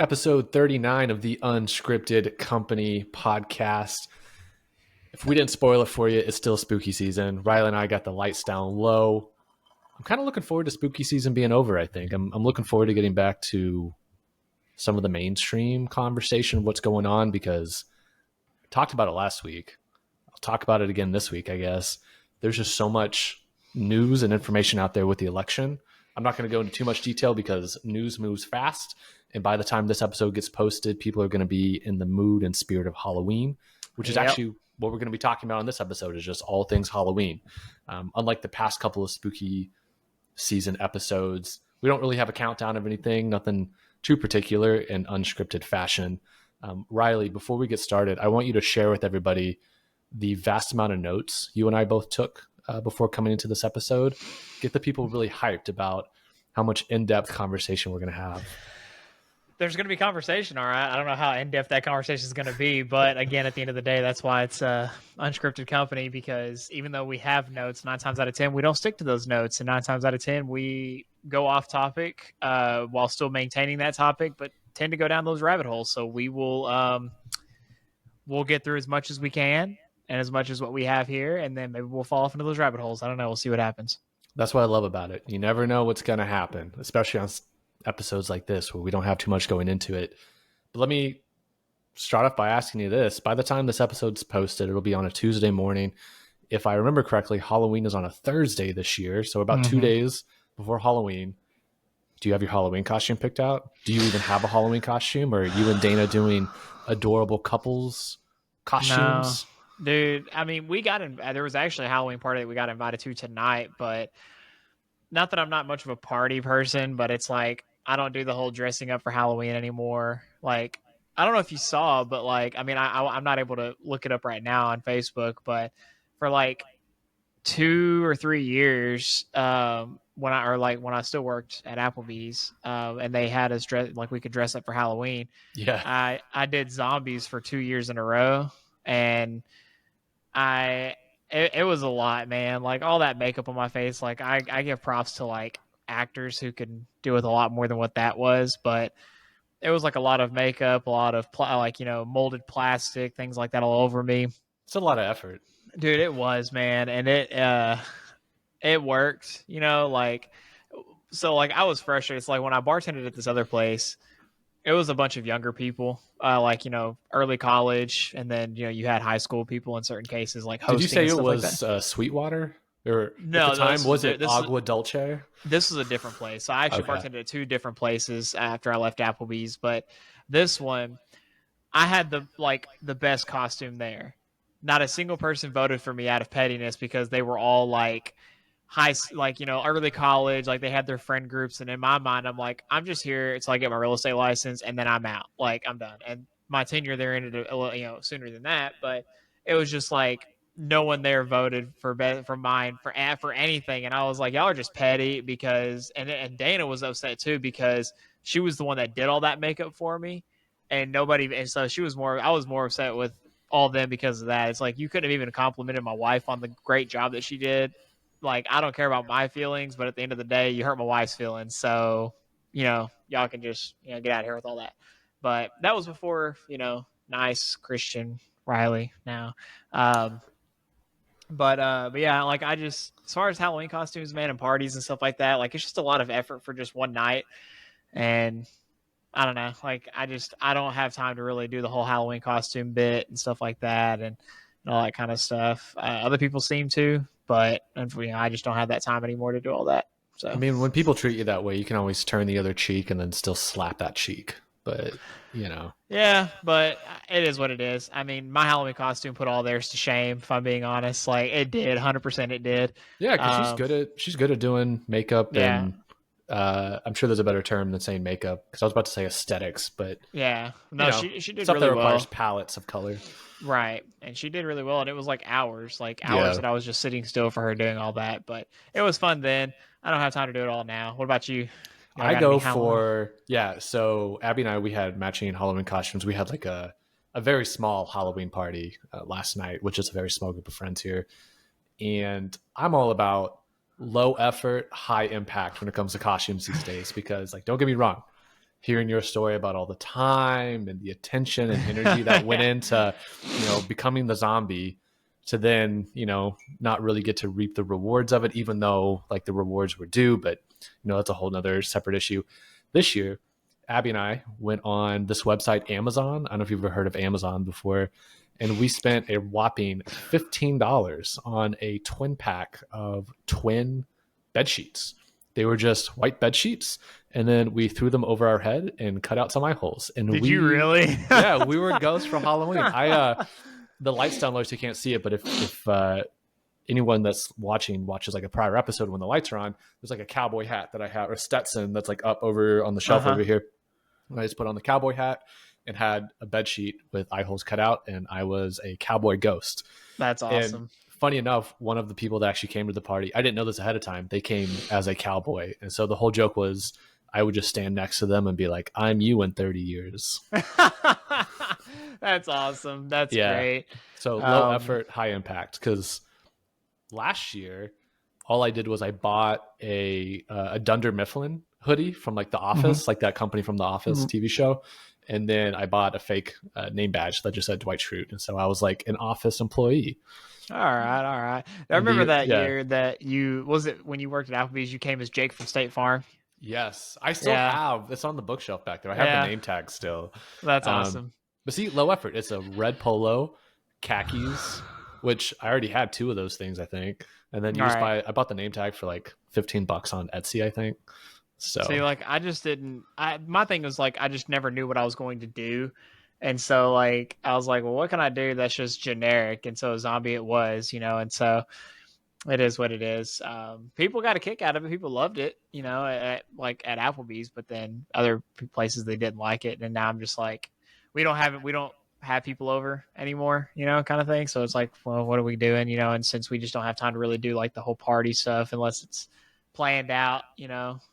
episode 39 of the Unscripted Company podcast. If we didn't spoil it for you, it's still spooky season. Riley and I got the lights down low. I'm kind of looking forward to spooky season being over, I think. I'm looking forward to getting back to some of the mainstream conversation of what's going on, because I talked about it last week. I'll talk about it again this week, I guess. There's just so much news and information out there with the election. I'm not going to go into too much detail because news moves fast. And by the time this episode gets posted, people are going to be in the mood and spirit of Halloween, which is actually what we're going to be talking about in this episode, is just all things Halloween. Unlike the past couple of spooky season episodes, we don't really have a countdown of anything, nothing too particular in unscripted fashion. Riley, before we get started, I want you to share with everybody the vast amount of notes you and I both took before coming into this episode. Get the people really hyped about how much in-depth conversation we're going to have. There's going to be conversation, all right? I don't know how in-depth that conversation is going to be, but again, at the end of the day, that's why it's Unscripted Company, because even though we have notes, 9 times out of 10, we don't stick to those notes, and 9 times out of 10, we go off topic while still maintaining that topic, but tend to go down those rabbit holes. So we will we'll get through as much as we can and as much as what we have here, and then maybe we'll fall off into those rabbit holes. I don't know. We'll see what happens. That's what I love about it. You never know what's going to happen, especially on episodes like this where we don't have too much going into it. But let me start off by asking you this. By the time this episode's posted, it'll be on a Tuesday morning. If I remember correctly, Halloween is on a Thursday this year, so about 2 days before Halloween. Do you have your Halloween costume picked out? Do you even have a Halloween costume, or are you and Dana doing adorable couples costumes? No, dude. I mean, there was actually a Halloween party that we got invited to tonight, but not that I'm not much of a party person, but it's like, I don't do the whole dressing up for Halloween anymore. Like, I don't know if you saw, but like, I mean, I'm not able to look it up right now on Facebook, but for like 2 or 3 years, when I still worked at Applebee's, and they had us dress, like we could dress up for Halloween. Yeah. I did zombies for 2 years in a row, and it was a lot, man. Like, all that makeup on my face, like I give props to like actors who can do with a lot more than what that was, but it was like a lot of makeup, a lot of molded plastic, things like that all over me. It's a lot of effort. Dude, it was, man. And it worked, like, so like I was frustrated. It's like when I bartended at this other place, it was a bunch of younger people, early college, and then you had high school people in certain cases, like hosting. Did you say and it stuff was like that. Sweetwater? Or no, at the time, was it Agua Dulce? This was a different place. So I actually bartended at 2 different places after I left Applebee's, but this one, I had the best costume there. Not a single person voted for me out of pettiness, because they were all like early college, like they had their friend groups, and in my mind, I'm like, I'm just here until I get my real estate license, and then I'm out. Like, I'm done. And my tenure there ended sooner than that, but it was just like no one there voted for anything, and I was like, y'all are just petty, because and Dana was upset too, because she was the one that did all that makeup for me, and so I was more upset with all of them because of that. It's like, you couldn't have even complimented my wife on the great job that she did. Like, I don't care about my feelings, but at the end of the day, you hurt my wife's feelings. So, y'all can just, get out of here with all that. But that was before, nice Christian Riley now. But yeah, like, as far as Halloween costumes, man, and parties and stuff like that, like, it's just a lot of effort for just one night. And I don't know, like, I don't have time to really do the whole Halloween costume bit and stuff like that, and all that kind of stuff. Other people seem to, but I just don't have that time anymore to do all that. So, I mean, when people treat you that way, you can always turn the other cheek and then still slap that cheek. But, Yeah, but it is what it is. I mean, my Halloween costume put all theirs to shame, if I'm being honest. Like, it did, 100% it did. Yeah, because she's good at doing makeup, and I'm sure there's a better term than saying makeup, because I was about to say aesthetics, but yeah, no, she did stuff really that requires well. palettes of color. Right, and she did really well, and it was like hours that I was just sitting still for her doing all that, but it was fun then. I don't have time to do it all now. What about you? I go for, so Abby and I, we had matching Halloween costumes. We had like a very small Halloween party last night, which is a very small group of friends here. And I'm all about low effort, high impact when it comes to costumes these days, because, like, don't get me wrong, hearing your story about all the time and the attention and energy that went into, becoming the zombie, to then, not really get to reap the rewards of it, even though like the rewards were due. But, that's a whole nother separate issue. This year, Abby and I went on this website, Amazon. I don't know if you've ever heard of Amazon before. And we spent a whopping $15 on a twin pack of twin bed sheets. They were just white bed sheets, and then we threw them over our head and cut out some eye holes. And Did you really? Yeah, we were ghosts for Halloween. The lights down low, so you can't see it, but if anyone that's watches like a prior episode when the lights are on, there's like a cowboy hat that I have, or Stetson, that's like up over on the shelf over here. And I just put on the cowboy hat and had a bed sheet with eye holes cut out, and I was a cowboy ghost. That's awesome. And funny enough, one of the people that actually came to the party, I didn't know this ahead of time, they came as a cowboy. And so the whole joke was I would just stand next to them and be like, I'm you in 30 years. That's awesome. That's great. So low effort, high impact. Because last year, all I did was I bought a Dunder Mifflin hoodie from like The Office, like that company from The Office TV show. And then I bought a fake name badge that just said Dwight Schrute. And so I was like an Office employee. All right. I remember that year that was it when you worked at Applebee's, you came as Jake from State Farm? Yes. I still have. It's on the bookshelf back there. I have the name tag still. That's awesome. But see, low effort. It's a red polo, khakis, which I already had 2 of those things, I think. And then I bought the name tag for like $15 on Etsy, I think. So see, like I just didn't. My thing was like I just never knew what I was going to do, and so like I was like, well, what can I do that's just generic? And so zombie it was, and so it is what it is. People got a kick out of it. People loved it, at Applebee's, but then other places they didn't like it, and now I'm just like, we don't have people over anymore, kind of thing. So it's like, well, what are we doing, and since we just don't have time to really do like the whole party stuff unless it's planned out,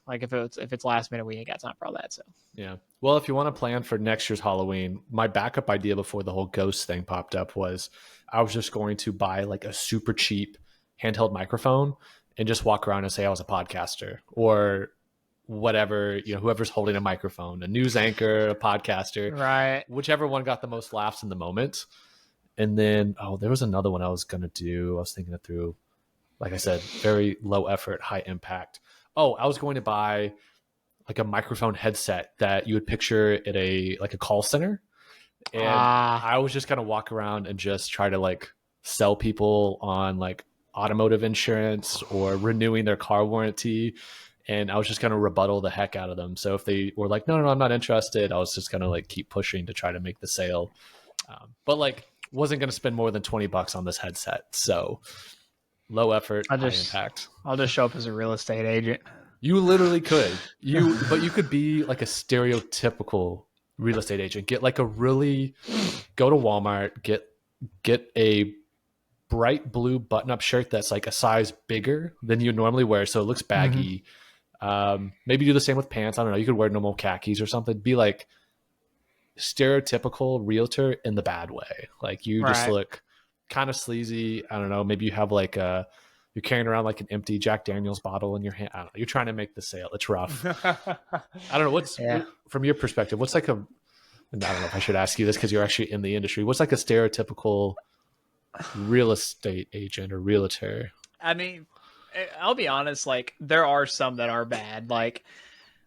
like if it's last minute, we ain't got time for all that. So yeah, well, if you want to plan for next year's Halloween, my backup idea before the whole ghost thing popped up was I was just going to buy like a super cheap handheld microphone and just walk around and say I was a podcaster or whatever, whoever's holding a microphone, a news anchor, a podcaster, right, whichever one got the most laughs in the moment. And then there was another one I was gonna do. I was thinking it through. Like I said, very low effort, high impact. Oh, I was going to buy like a microphone headset that you would picture at a call center. And I was just going to walk around and just try to like sell people on like automotive insurance or renewing their car warranty. And I was just going to rebuttal the heck out of them. So if they were like, no, I'm not interested, I was just going to like keep pushing to try to make the sale. But like wasn't going to spend more than $20 on this headset. So low effort, high impact. I'll just show up as a real estate agent. You literally could. But you could be like a stereotypical real estate agent. Go to Walmart, get a bright blue button-up shirt that's like a size bigger than you normally wear, so it looks baggy. Maybe do the same with pants. I don't know. You could wear normal khakis or something. Be like stereotypical realtor in the bad way. Like you just look kind of sleazy. I don't know. Maybe you have like you're carrying around like an empty Jack Daniels bottle in your hand. I don't know. You're trying to make the sale. It's rough. I don't know. From your perspective, what's like and I don't know if I should ask you this because you're actually in the industry. What's like a stereotypical real estate agent or realtor? I mean, I'll be honest, like there are some that are bad. Like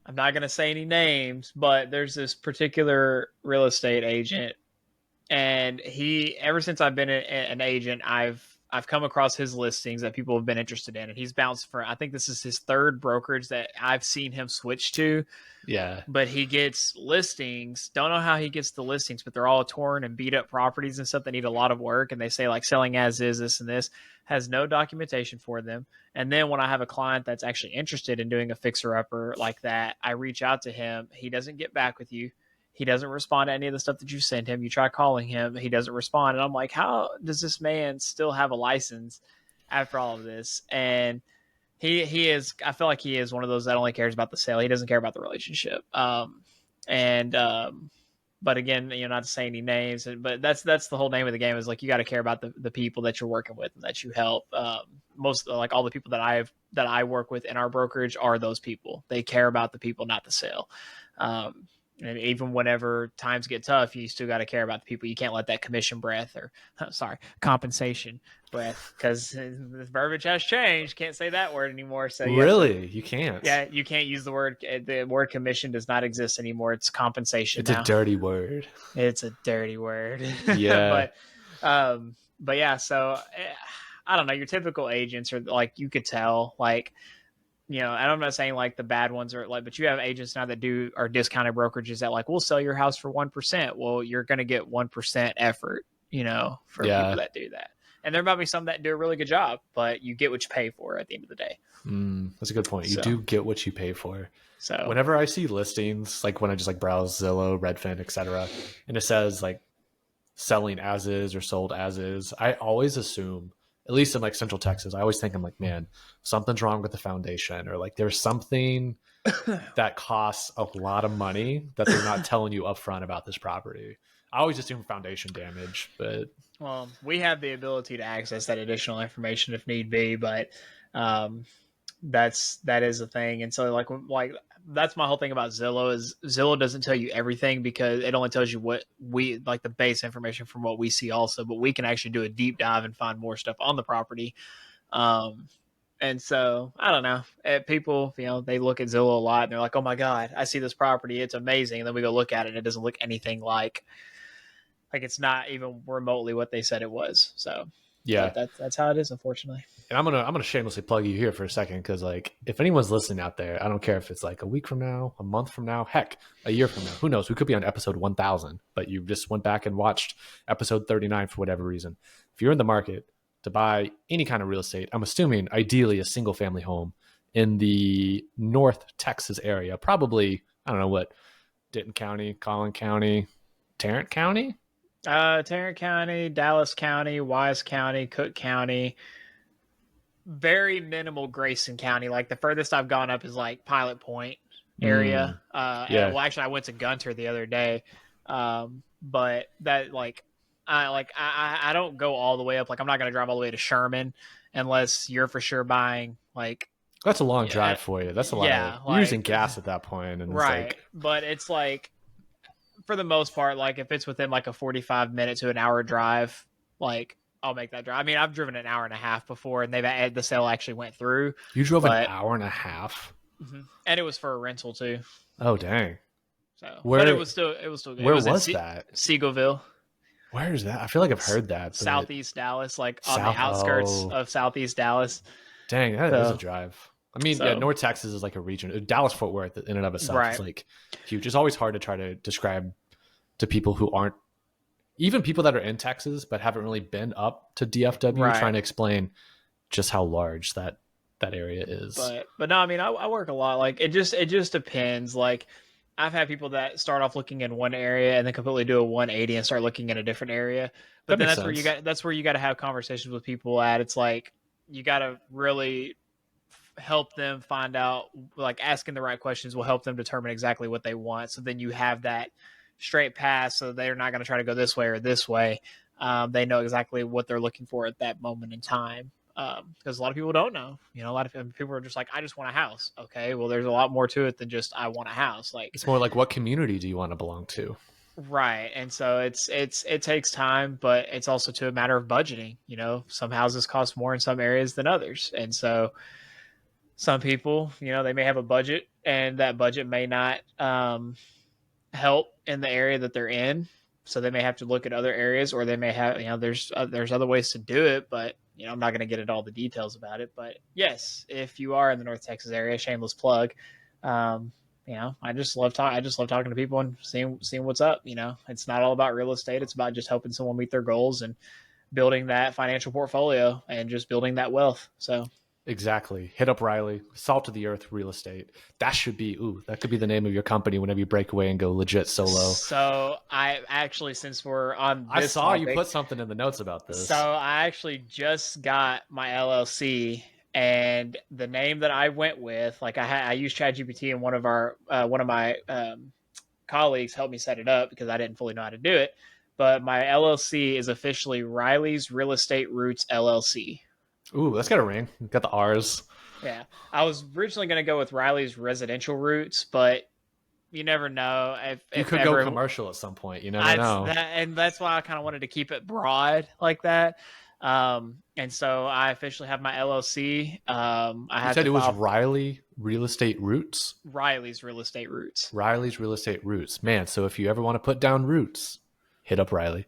I'm not going to say any names, but there's this particular real estate agent, and ever since I've been an agent, I've come across his listings that people have been interested in, and he's bounced for, I think this is his 3rd brokerage that I've seen him switch to. Yeah. But he gets listings. Don't know how he gets the listings, but they're all torn and beat up properties and stuff that need a lot of work. And they say like selling as is, this and this, has no documentation for them. And then when I have a client that's actually interested in doing a fixer upper like that, I reach out to him. He doesn't get back with you. He doesn't respond to any of the stuff that you send him. You try calling him, he doesn't respond. And I'm like, how does this man still have a license after all of this? And he is, I feel like he is one of those that only cares about the sale. He doesn't care about the relationship. But again, not to say any names, but that's the whole name of the game is like, you got to care about the people that you're working with and that you help. Most like all the people that I work with in our brokerage are those people. They care about the people, not the sale. And even whenever times get tough, you still got to care about the people. You can't let that commission breath or compensation breath, because the verbiage has changed. Can't say that word anymore. So you can't. Yeah, you can't use the word. The word commission does not exist anymore. It's compensation. It's now. a dirty word. It's a dirty word. Yeah. but yeah. So I don't know. Your typical agents are like, you could tell, like, and I'm not saying like the bad ones are like, but you have agents now that are discounted brokerages that like, we'll sell your house for 1%. Well, you're going to get 1% effort, for people that do that. And there might be some that do a really good job, but you get what you pay for at the end of the day. That's a good point. You do get what you pay for. So whenever I see listings, like when I just like browse Zillow, Redfin, etc., and it says like selling as is or sold as is, I always assume, at least in like Central Texas, I always think, I'm like, man, something's wrong with the foundation, or like there's something that costs a lot of money that they're not telling you upfront about this property. I always assume foundation damage, but we have the ability to access that additional information if need be, but that is a thing. And so like that's my whole thing about Zillow, is Zillow doesn't tell you everything, because it only tells you what we like, the base information from what we see also, but we can actually do a deep dive and find more stuff on the property. And so I don't know, people, they look at Zillow a lot and they're like, oh my God, I see this property, it's amazing. And then we go look at it and it doesn't look anything like it's not even remotely what they said it was. So yeah, that's how it is, unfortunately. And I'm gonna shamelessly plug you here for a second, because like, if anyone's listening out there, I don't care if it's like a week from now, a month from now, heck, a year from now, who knows? We could be on episode 1000, but you just went back and watched episode 39 for whatever reason. If you're in the market to buy any kind of real estate, I'm assuming ideally a single family home in the North Texas area, probably, I don't know what, Denton County, Collin County, Tarrant County. Tarrant County, Dallas County, Wise County, Cook County, very minimal Grayson County. Like the furthest I've gone up is like Pilot Point area. Well, actually I went to Gunter the other day. But that I don't go all the way up. Like I'm not going to drive all the way to Sherman unless you're for sure buying like, that's a long drive for you. That's a lot. You're using gas at that point, and right. It's like, but it's like, for the most part, like if it's within like a 45-minute to an hour drive, like I'll make that drive. I mean, I've driven an hour and a half before, and the sale actually went through. You drove an hour and a half, and it was for a rental too. Oh dang! So, but it was still good. Where was that? Seagoville. Where is that? I feel like I've heard that. Southeast Dallas, like on the outskirts of Southeast Dallas. Dang, that is a drive. I mean, North Texas is like a region. Dallas Fort Worth in and of itself is like huge. It's always hard to try to describe to people who aren't, even people that are in Texas but haven't really been up to DFW, trying to explain just how large that area is. But no, I mean, I work a lot. Like it just depends. Like I've had people that start off looking in one area and then completely do a 180 and start looking in a different area. But then that's where you got to have conversations with people at. It's like you got to really help them find out, like asking the right questions will help them determine exactly what they want. So then you have that straight path, so they're not going to try to go this way or this way. They know exactly what they're looking for at that moment in time. Because a lot of people don't know. A lot of people are just like, I just want a house. Okay, well, there's a lot more to it than just I want a house. Like it's more like, what community do you want to belong to? Right. And so it takes time, but it's also to a matter of budgeting. Some houses cost more in some areas than others, and so some people, they may have a budget, and that budget may not help in the area that they're in. So they may have to look at other areas, or they may have, there's other ways to do it, but I'm not going to get into all the details about it. But yes, if you are in the North Texas area, shameless plug. I just love talking to people and seeing what's up. It's not all about real estate. It's about just helping someone meet their goals and building that financial portfolio and just building that wealth. So. Exactly. Hit up Riley. Salt of the earth real estate. That could be the name of your company whenever you break away and go legit solo. So I actually, since we're on this I saw topic, you put something in the notes about this. So I actually just got my LLC, and the name that I went with, like I used ChatGPT, and one of my colleagues helped me set it up because I didn't fully know how to do it. But my LLC is officially Riley's Real Estate Roots LLC. Ooh, that's got a ring. Got the R's. Yeah. I was originally going to go with Riley's Residential Roots, but you never know You if could ever go commercial at some point. You never know. and that's why I kind of wanted to keep it broad like that. And so I officially have my LLC. I You have said to it was file Riley Real Estate Roots? Riley's Real Estate Roots. Riley's Real Estate Roots. Man, so if you ever want to put down roots, hit up Riley.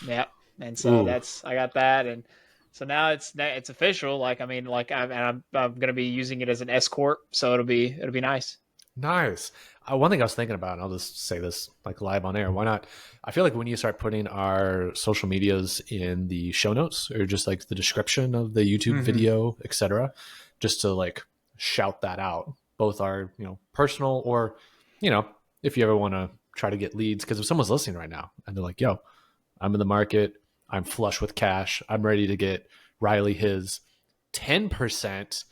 Yep. And so I got that, and so now it's official. Like I mean, like I'm gonna be using it as an S corp, so it'll be nice. Nice. One thing I was thinking about, and I'll just say this like live on air. Why not? I feel like when you start putting our social medias in the show notes or just like the description of the YouTube video, etc., just to like shout that out, both our personal or if you ever want to try to get leads, because if someone's listening right now and they're like, "Yo, I'm in the market. I'm flush with cash. I'm ready to get Riley his 10%."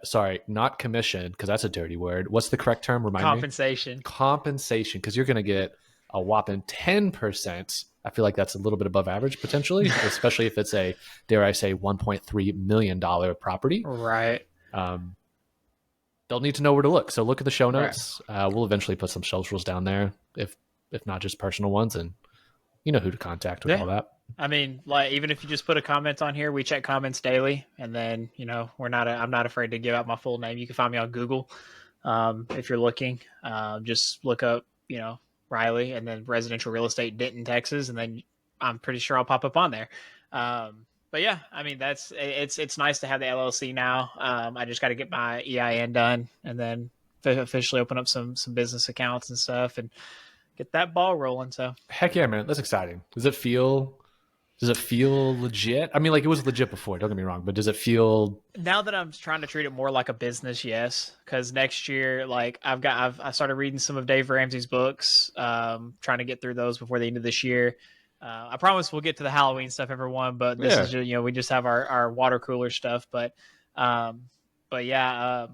Sorry, not commission, because that's a dirty word. What's the correct term? Remind Compensation. me. Compensation, because you're going to get a whopping 10%. I feel like that's a little bit above average potentially, especially if it's a, dare I say, $1.3 million property. Right. They'll need to know where to look. So look at the show notes. Right. We'll eventually put some socials down there, if not just personal ones, and you know who to contact with all that. I mean, like, even if you just put a comment on here, we check comments daily, and then I'm not afraid to give out my full name. You can find me on Google if you're looking. Just look up Riley and then residential real estate Denton, Texas, and then I'm pretty sure I'll pop up on there. But yeah, I mean it's nice to have the LLC now. I just got to get my EIN done and then officially open up some business accounts and stuff and get that ball rolling. So heck yeah, man, that's exciting. Does it feel legit? I mean, like, it was legit before, don't get me wrong, but does it feel, now that I'm trying to treat it more like a business? Yes. Because next year, like I started reading some of Dave Ramsey's books, trying to get through those before the end of this year. I promise we'll get to the Halloween stuff, everyone, but this is just, we just have our water cooler stuff, but yeah,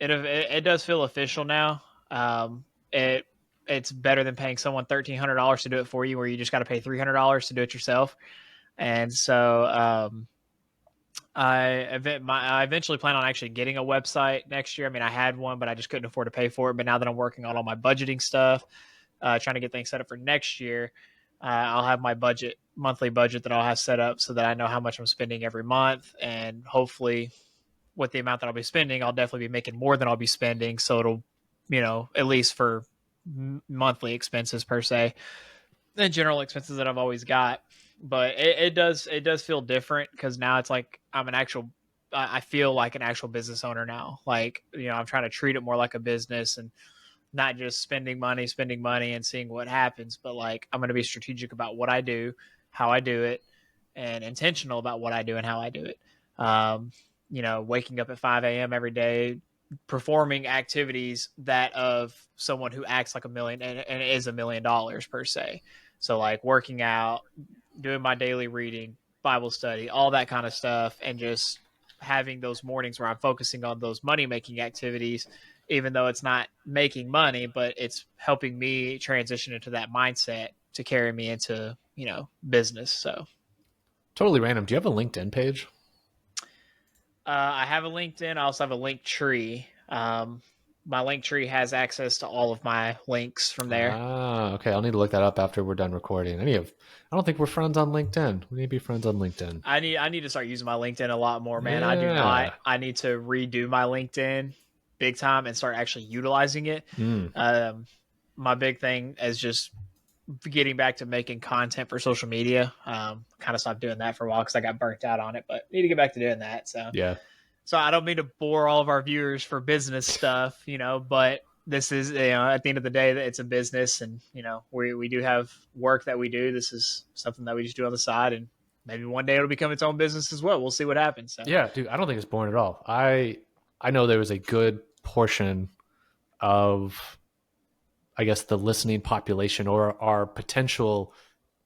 it does feel official now. It's better than paying someone $1,300 to do it for you, where you just got to pay $300 to do it yourself. And so I eventually plan on actually getting a website next year. I mean, I had one, but I just couldn't afford to pay for it. But now that I'm working on all my budgeting stuff, trying to get things set up for next year, I'll have my monthly budget that I'll have set up so that I know how much I'm spending every month. And hopefully with the amount that I'll be spending, I'll definitely be making more than I'll be spending. So it'll, at least for monthly expenses per se, the general expenses that I've always got. But it does feel different, because now it's like I feel like an actual business owner now. Like, I'm trying to treat it more like a business and not just spending money and seeing what happens, but like, I'm going to be strategic about what I do, how I do it, and intentional about what I do and how I do it. Waking up at 5 a.m. every day, performing activities that of someone who acts like $1 million and is $1 million per se. So like working out, doing my daily reading, Bible study, all that kind of stuff, and just having those mornings where I'm focusing on those money-making activities, even though it's not making money, but it's helping me transition into that mindset to carry me into, business. So totally random, do you have a LinkedIn page? I have a LinkedIn. I also have a link tree. My link tree has access to all of my links from there. Okay. I'll need to look that up after we're done recording. I don't think we're friends on LinkedIn. We need to be friends on LinkedIn. I need to start using my LinkedIn a lot more, man. Yeah. I do not. I need to redo my LinkedIn big time and start actually utilizing it. My big thing is just getting back to making content for social media. Kind of stopped doing that for a while because I got burnt out on it, but need to get back to doing that. So yeah. So I don't mean to bore all of our viewers for business stuff, but this is, at the end of the day, it's a business, and, we do have work that we do. This is something that we just do on the side, and maybe one day it'll become its own business as well. We'll see what happens. So. Yeah, dude, I don't think it's boring at all. I know there was a good portion of, I guess, the listening population or our potential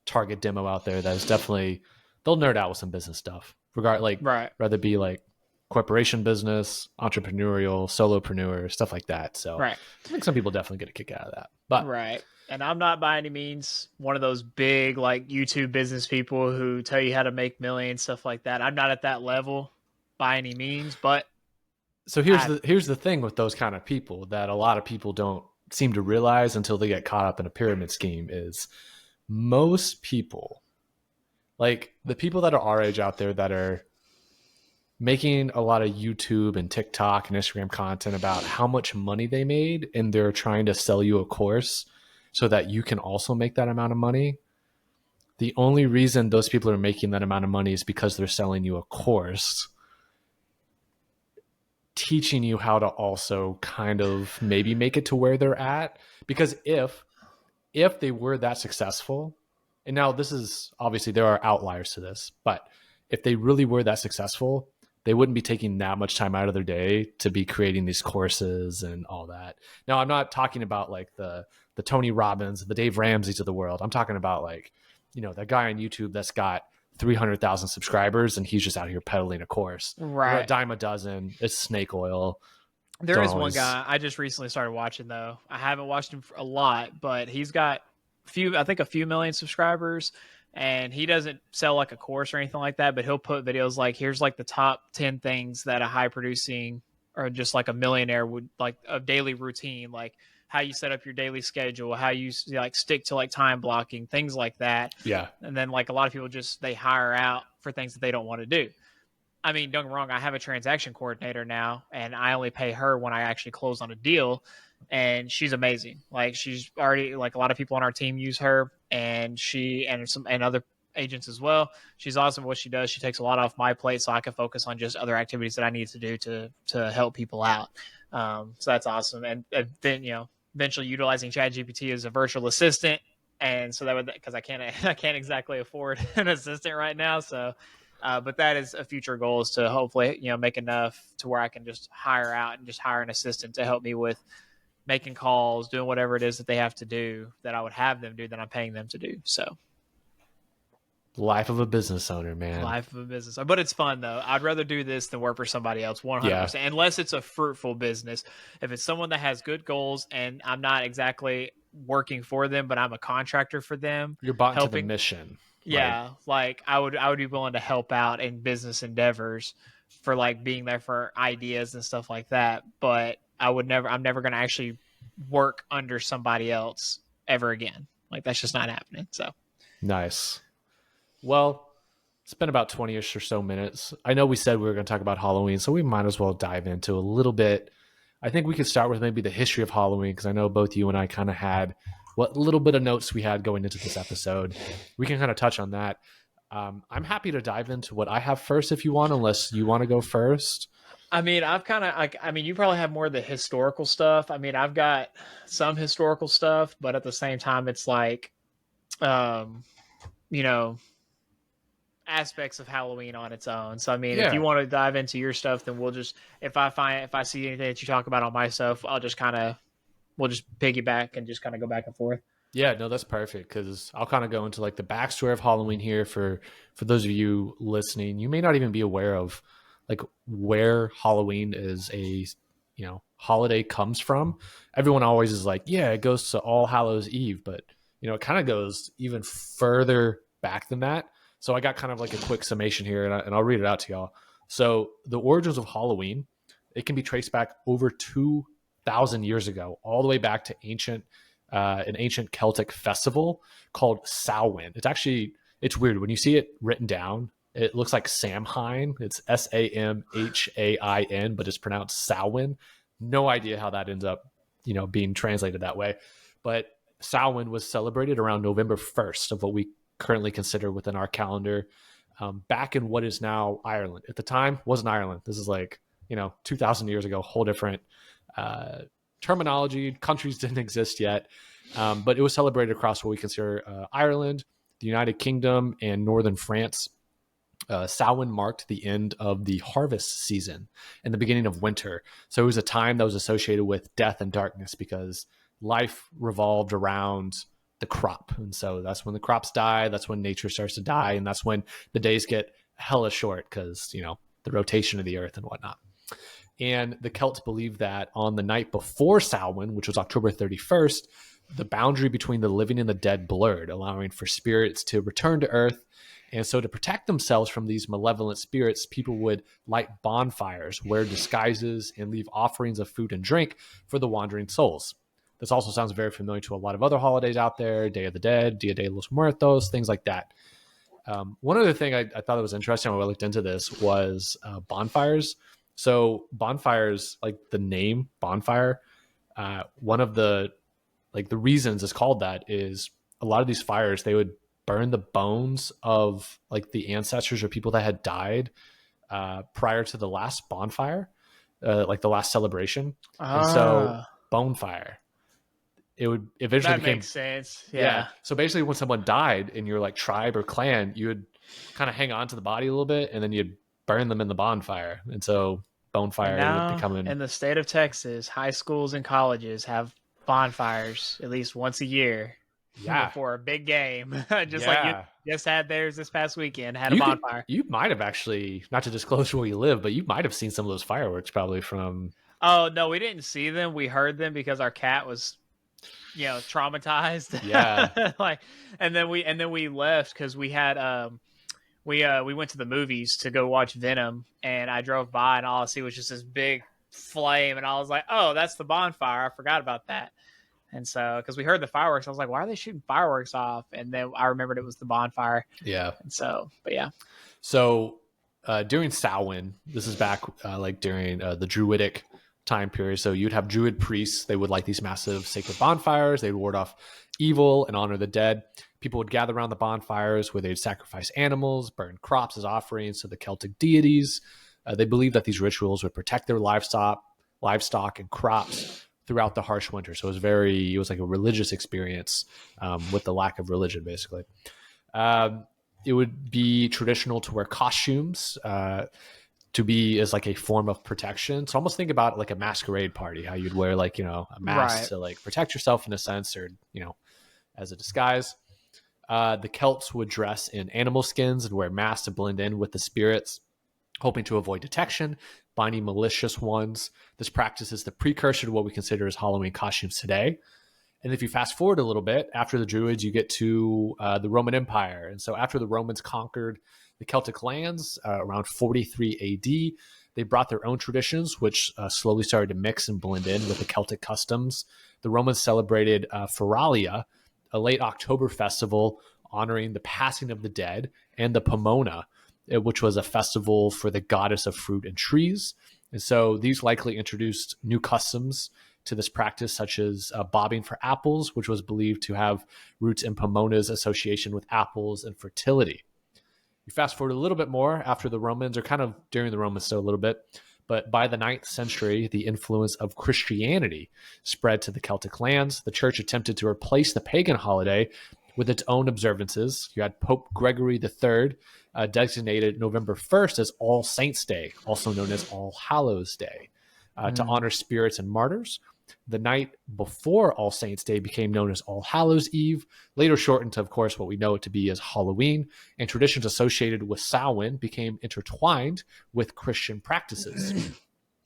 target demo out there that is definitely, they'll nerd out with some business stuff, right. Rather be like corporation business, entrepreneurial, solopreneur, stuff like that. So right. I think some people definitely get a kick out of that. But right. And I'm not by any means one of those big like YouTube business people who tell you how to make millions, stuff like that. I'm not at that level by any means, but so here's the thing with those kind of people that a lot of people don't seem to realize until they get caught up in a pyramid scheme is most people, like the people that are our age out there that are making a lot of YouTube and TikTok and Instagram content about how much money they made, and they're trying to sell you a course so that you can also make that amount of money. The only reason those people are making that amount of money is because they're selling you a course teaching you how to also kind of maybe make it to where they're at. Because if they were that successful, and now this is obviously there are outliers to this, but if they really were that successful, they wouldn't be taking that much time out of their day to be creating these courses and all that. Now, I'm not talking about like the Tony Robbins, the Dave Ramseys of the world. I'm talking about like, you know, that guy on YouTube that's got 300,000 subscribers and he's just out here peddling a course. Right. They're a dime a dozen. It's snake oil. There is one guy I just recently started watching, though. I haven't watched him a lot, but he's got a few million subscribers, and he doesn't sell like a course or anything like that, but he'll put videos like, here's like the top 10 things that a high producing or just like a millionaire would like, a daily routine, like how you set up your daily schedule, how you like stick to like time blocking, things like that. Yeah. And then like a lot of people they hire out for things that they don't want to do. I mean, don't get me wrong, I have a transaction coordinator now, and I only pay her when I actually close on a deal, and she's amazing. Like, she's already, like, a lot of people on our team use her, and and other agents as well. She's awesome at what she does. She takes a lot off my plate so I can focus on just other activities that I need to do to help people out. So that's awesome. And then, you know, eventually utilizing ChatGPT as a virtual assistant, and so that would, because I can't exactly afford an assistant right now, so but that is a future goal, is to hopefully, you know, make enough to where I can just hire out and just hire an assistant to help me with making calls, doing whatever it is that they have to do that I would have them do that I'm paying them to do. So life of a business owner, man. Life of a business owner. But it's fun, though. I'd rather do this than work for somebody else, 100%, unless it's a fruitful business. If it's someone that has good goals and I'm not exactly working for them, but I'm a contractor for them. You're bought into the mission. Yeah, right? Like I would be willing to help out in business endeavors for like being there for ideas and stuff like that. But I'm never going to actually work under somebody else ever again. Like, that's just not happening. So nice. Well, it's been about 20-ish or so minutes. I know we said we were going to talk about Halloween, so we might as well dive into a little bit. I think we could start with maybe the history of Halloween, because I know both you and I kind of had what little bit of notes we had going into this episode. We can kind of touch on that. I'm happy to dive into what I have first if you want, unless you want to go first. I mean, you probably have more of the historical stuff. I mean, I've got some historical stuff, but at the same time, it's like, you know, aspects of Halloween on its own. So, I mean, if you want to dive into your stuff, then we'll just, if I see anything that you talk about on my stuff, we'll just piggyback and just kind of go back and forth. Yeah, no, that's perfect, because I'll kind of go into like the backstory of Halloween here for those of you listening. You may not even be aware of like where Halloween is holiday comes from. Everyone always is like, yeah, it goes to All Hallows Eve, but it kind of goes even further back than that. So I got kind of like a quick summation here, and I'll read it out to y'all. So the origins of Halloween, it can be traced back over 2,000 years ago, all the way back to an ancient Celtic festival called Samhain. It's weird when you see it written down. It looks like Samhain. It's Samhain, but it's pronounced Samhain. No idea how that ends up, being translated that way. But Samhain was celebrated around November 1st of what we currently consider within our calendar, back in what is now Ireland. At the time, wasn't Ireland. This is like, 2,000 years ago, whole different terminology. Countries didn't exist yet, but it was celebrated across what we consider Ireland, the United Kingdom, and northern France. Samhain marked the end of the harvest season and the beginning of winter. So it was a time that was associated with death and darkness, because life revolved around the crop. And so that's when the crops die. That's when nature starts to die. And that's when the days get hella short, because, the rotation of the earth and whatnot. And the Celts believed that on the night before Samhain, which was October 31st, the boundary between the living and the dead blurred, allowing for spirits to return to earth. And so to protect themselves from these malevolent spirits, people would light bonfires, wear disguises, and leave offerings of food and drink for the wandering souls. This also sounds very familiar to a lot of other holidays out there, Day of the Dead, Dia de los Muertos, things like that. One other thing I thought was interesting when I looked into this was bonfires. So bonfires, like the name bonfire, one of the reasons it's called that is a lot of these fires, they would burn the bones of like the ancestors or people that had died prior to the last bonfire, like the last celebration. And so bonfire, it would eventually that became makes sense. yeah. Yeah. So basically when someone died in your like tribe or clan, you would kind of hang on to the body a little bit and then you'd burn them in the bonfire. And so bonfire And ended up now becoming in the state of Texas, high schools and colleges have bonfires at least once a year yeah. before a big game. Just like you Yeah. just had theirs this past weekend, had a bonfire. You might have actually, not to disclose where you live, but you might have seen some of those fireworks probably from. Oh no, we didn't see them. We heard them because our cat was, traumatized. Yeah. and then we left because we had we went to the movies to go watch Venom, and I drove by and all I see was just this big flame, and I was like, oh, that's the bonfire. I forgot about that. And so, because we heard the fireworks, I was like, why are they shooting fireworks off? And then I remembered it was the bonfire. Yeah. And so, but yeah. So during Samhain, this is back during the Druidic time period. So you'd have Druid priests. They would light these massive sacred bonfires. They'd ward off evil and honor the dead. People would gather around the bonfires where they'd sacrifice animals, burn crops as offerings to the Celtic deities. They believed that these rituals would protect their livestock and crops throughout the harsh winter. So it was like a religious experience with the lack of religion, basically. It would be traditional to wear costumes to be as like a form of protection. So almost think about it like a masquerade party, how you'd wear like, a mask to like protect yourself in a sense, or, as a disguise. The Celts would dress in animal skins and wear masks to blend in with the spirits, hoping to avoid detection, finding malicious ones. This practice is the precursor to what we consider as Halloween costumes today. And if you fast forward a little bit, after the Druids, you get to the Roman Empire. And so after the Romans conquered the Celtic lands around 43 AD, they brought their own traditions, which slowly started to mix and blend in with the Celtic customs. The Romans celebrated Feralia, a late October festival honoring the passing of the dead, and the Pomona, which was a festival for the goddess of fruit and trees. And so these likely introduced new customs to this practice, such as bobbing for apples, which was believed to have roots in Pomona's association with apples and fertility. You fast forward a little bit more after the Romans, or kind of during the Romans still a little bit, but by the 9th century, the influence of Christianity spread to the Celtic lands. The church attempted to replace the pagan holiday with its own observances. You had Pope Gregory III designated November 1st as All Saints' Day, also known as All Hallows' Day, to honor spirits and martyrs. The night before All Saints' Day became known as All Hallows' Eve, later shortened to, of course, what we know it to be as Halloween, and traditions associated with Samhain became intertwined with Christian practices.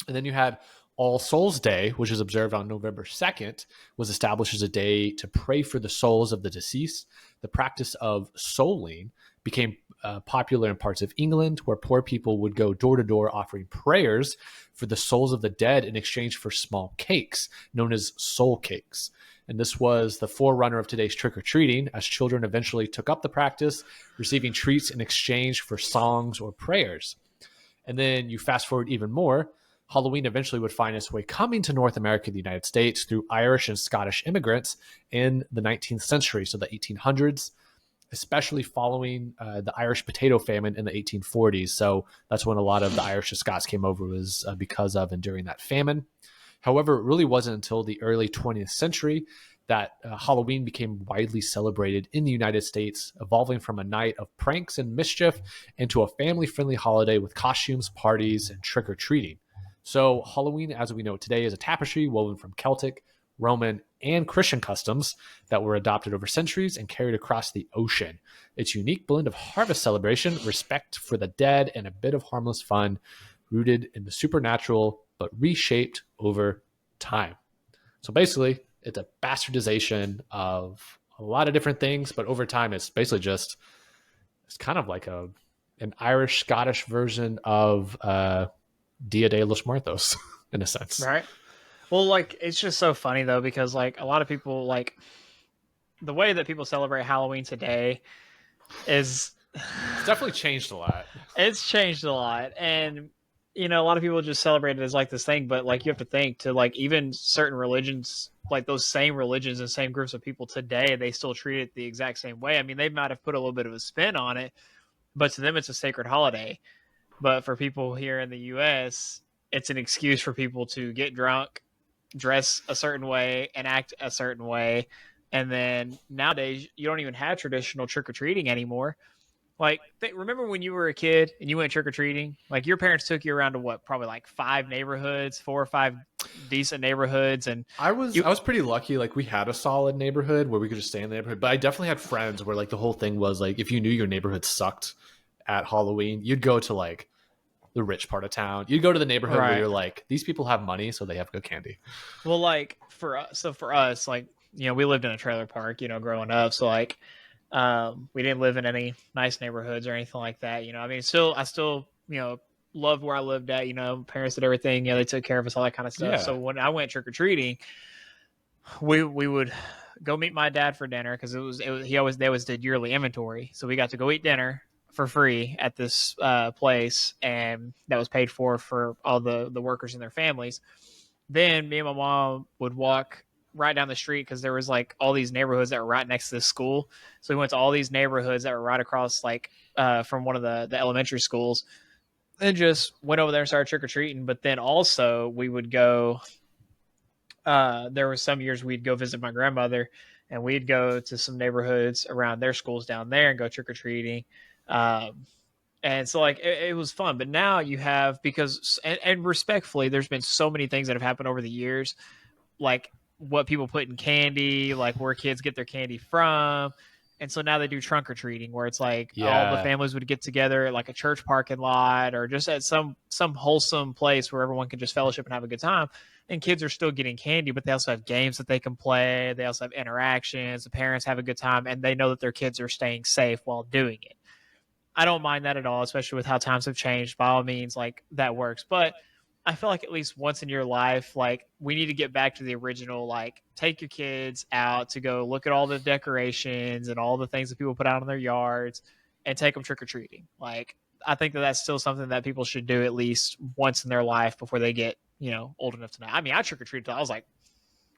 And then you had All Souls' Day, which is observed on November 2nd, was established as a day to pray for the souls of the deceased. The practice of souling became popular in parts of England, where poor people would go door to door offering prayers for the souls of the dead in exchange for small cakes, known as soul cakes. And this was the forerunner of today's trick-or-treating, as children eventually took up the practice, receiving treats in exchange for songs or prayers. And then you fast forward even more, Halloween eventually would find its way coming to North America and the United States through Irish and Scottish immigrants in the 19th century, so the 1800s, especially following the Irish potato famine in the 1840s. So that's when a lot of the Irish and Scots came over, was because of and during that famine. However, it really wasn't until the early 20th century that Halloween became widely celebrated in the United States, evolving from a night of pranks and mischief into a family-friendly holiday with costumes, parties, and trick-or-treating. So Halloween, as we know it today, is a tapestry woven from Celtic, Roman, and Christian customs that were adopted over centuries and carried across the ocean. Its unique blend of harvest celebration, respect for the dead, and a bit of harmless fun rooted in the supernatural, but reshaped over time. So basically, it's a bastardization of a lot of different things, but over time, it's basically just, it's kind of like an Irish-Scottish version of Dia de los Muertos, in a sense. Right. Well, like it's just so funny though because like a lot of people like the way that people celebrate Halloween today is It's definitely changed a lot. it's changed a lot, and you know a lot of people just celebrate it as like this thing, but like you have to think to like even certain religions, like those same religions and same groups of people today, they still treat it the exact same way. I mean, they might have put a little bit of a spin on it, but to them it's a sacred holiday. But for people here in the US, it's an excuse for people to get drunk, dress a certain way, and act a certain way. And then nowadays, you don't even have traditional trick or treating anymore. Like, remember when you were a kid and you went trick or treating? Like, your parents took you around to what? Probably like 5 neighborhoods, 4 or 5 decent neighborhoods, and I was you. I was pretty lucky. Like we had a solid neighborhood where we could just stay in the neighborhood. But I definitely had friends where like the whole thing was like if you knew your neighborhood sucked at Halloween, you'd go to like the rich part of town. You'd go to the neighborhood where Right. you're like, these people have money, so they have good candy. Well, like for us, like we lived in a trailer park, growing up. So like, we didn't live in any nice neighborhoods or anything like that. I mean, I still, loved where I lived at. Parents did everything. They took care of us, all that kind of stuff. Yeah. So when I went trick or treating, we would go meet my dad for dinner because they always did yearly inventory. So we got to go eat dinner for free at this place, and that was paid for all the workers and their families. Then me and my mom would walk right down the street because there was like all these neighborhoods that were right next to the school. So we went to all these neighborhoods that were right across like from one of the elementary schools, and just went over there and started trick or treating. But then also we would go. There were some years we'd go visit my grandmother, and we'd go to some neighborhoods around their schools down there and go trick or treating. Um, and so like it was fun, but now you have and respectfully, there's been so many things that have happened over the years, like what people put in candy, like where kids get their candy from. And so now they do trunk or treating, where it's like all the Yeah. families would get together at like a church parking lot or just at some wholesome place where everyone can just fellowship and have a good time. And kids are still getting candy, but they also have games that they can play. They also have interactions. The parents have a good time, and they know that their kids are staying safe while doing it. I don't mind that at all, especially with how times have changed. By all means, like that works. But I feel like at least once in your life, like we need to get back to the original, like take your kids out to go look at all the decorations and all the things that people put out in their yards and take them trick or treating. Like I think that that's still something that people should do at least once in their life before they get, old enough to know. I mean, I trick or treated until I was like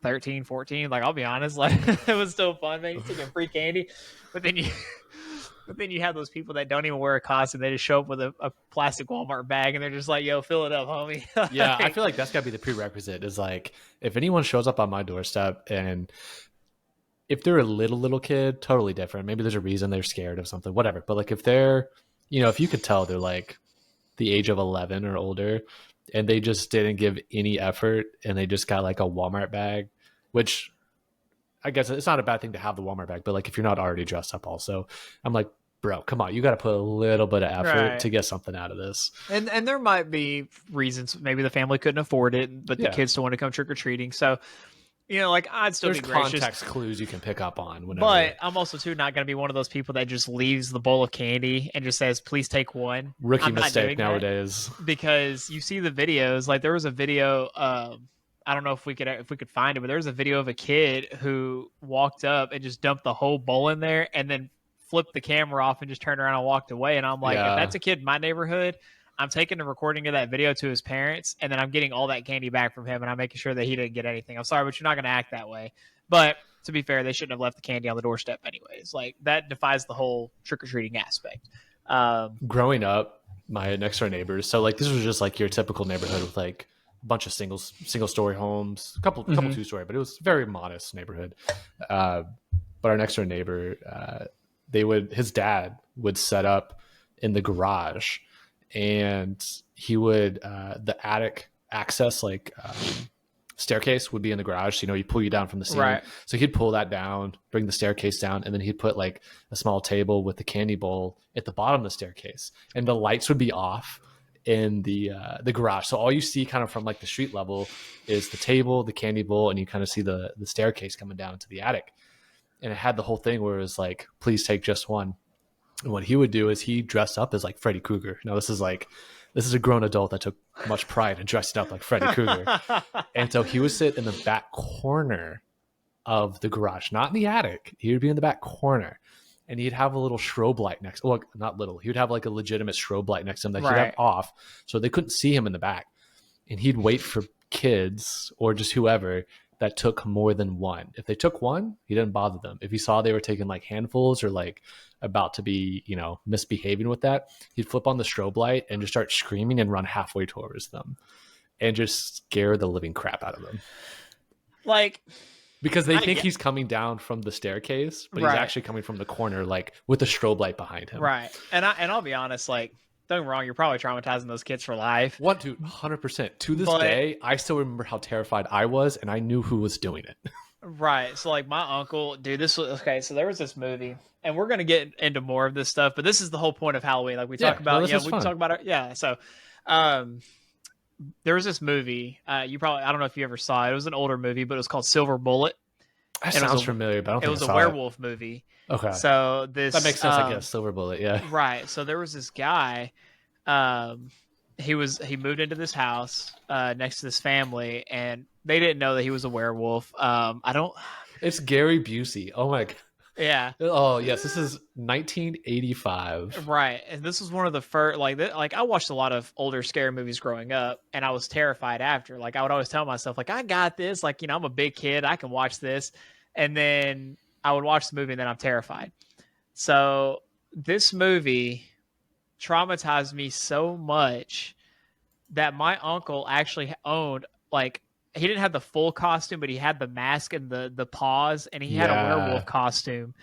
13, 14. Like I'll be honest, like it was still fun, man. You taking free candy, but then you but then you have those people that don't even wear a costume. They just show up with a plastic Walmart bag and they're just like, yo, fill it up, homie. Yeah, I feel like that's gotta be the prerequisite is like if anyone shows up on my doorstep and if they're a little kid, totally different. Maybe there's a reason they're scared of something, whatever. But like if they're, if you could tell they're like the age of 11 or older and they just didn't give any effort and they just got like a Walmart bag, which I guess it's not a bad thing to have the Walmart bag, but like if you're not already dressed up also, I'm like, bro, come on, you got to put a little bit of effort to get something out of this. And there might be reasons, maybe the family couldn't afford it, but the kids still want to come trick or treating. So, like I'd still There's be gracious. Context clues you can pick up on. Whenever. But I'm also too not going to be one of those people that just leaves the bowl of candy and just says, "Please take one." Rookie I'm mistake nowadays. because you see the videos. Like there was a video. I don't know if we could find it, but there was a video of a kid who walked up and just dumped the whole bowl in there and then flipped the camera off and just turned around and walked away. And I'm like, if that's a kid in my neighborhood, I'm taking the recording of that video to his parents, and then I'm getting all that candy back from him, and I'm making sure that he didn't get anything. I'm sorry, but you're not going to act that way. But to be fair, they shouldn't have left the candy on the doorstep anyways. Like that defies the whole trick-or-treating aspect. Growing up, my next door neighbors, so like this was just like your typical neighborhood with like a bunch of single story homes, a couple 2-story, but it was a very modest neighborhood. But our next door neighbor, his dad would set up in the garage, and he would the attic access staircase would be in the garage. So, he'd pull you down from the ceiling. Right. So he'd pull that down, bring the staircase down, and then he'd put like a small table with the candy bowl at the bottom of the staircase, and the lights would be off in the garage. So all you see kind of from like the street level is the table, the candy bowl, and you kind of see the staircase coming down to the attic. And it had the whole thing where it was like, please take just one. And what he would do is he dressed up as like Freddy Krueger. Now this is like This is a grown adult that took much pride in dressing up like Freddy Krueger. And so he would sit in the back corner of the garage, not in the attic. He would be in the back corner. And he'd have a little strobe light next. Well, not little. He would have like a legitimate strobe light next to him that he'd have off, so they couldn't see him in the back. And he'd wait for kids or just whoever that took more than one. If they took one, he didn't bother them. If he saw they were taking like handfuls or like about to be, misbehaving with that, he'd flip on the strobe light and just start screaming and run halfway towards them and just scare the living crap out of them. Like, because they think he's coming down from the staircase, but he's actually coming from the corner, like with a strobe light behind him. Right. And I'll be honest, like, don't get me wrong, you're probably traumatizing those kids for life. What, dude? 100%. To this day, I still remember how terrified I was, and I knew who was doing it. Right. So, like, my uncle, dude, so there was this movie, and we're going to get into more of this stuff, but this is the whole point of Halloween. Like, we talk about, we can talk about it. Yeah. So, there was this movie, I don't know if you ever saw it. It was an older movie, but it was called Silver Bullet. That sounds familiar, but I don't think it was a werewolf movie. Okay. So that makes sense, I guess. Silver Bullet, yeah. Right. So there was this guy. He moved into this house next to this family, and they didn't know that he was a werewolf. It's Gary Busey. Oh my god. Yeah. Oh yes, this is 1985. Right, and this was one of the first. Like I watched a lot of older scary movies growing up, and I was terrified after. Like, I would always tell myself, like, I got this. Like, I'm a big kid, I can watch this. And then I would watch the movie, and then I'm terrified. So this movie traumatized me so much that my uncle actually owned, like, he didn't have the full costume, but he had the mask and the paws, and he had a werewolf costume.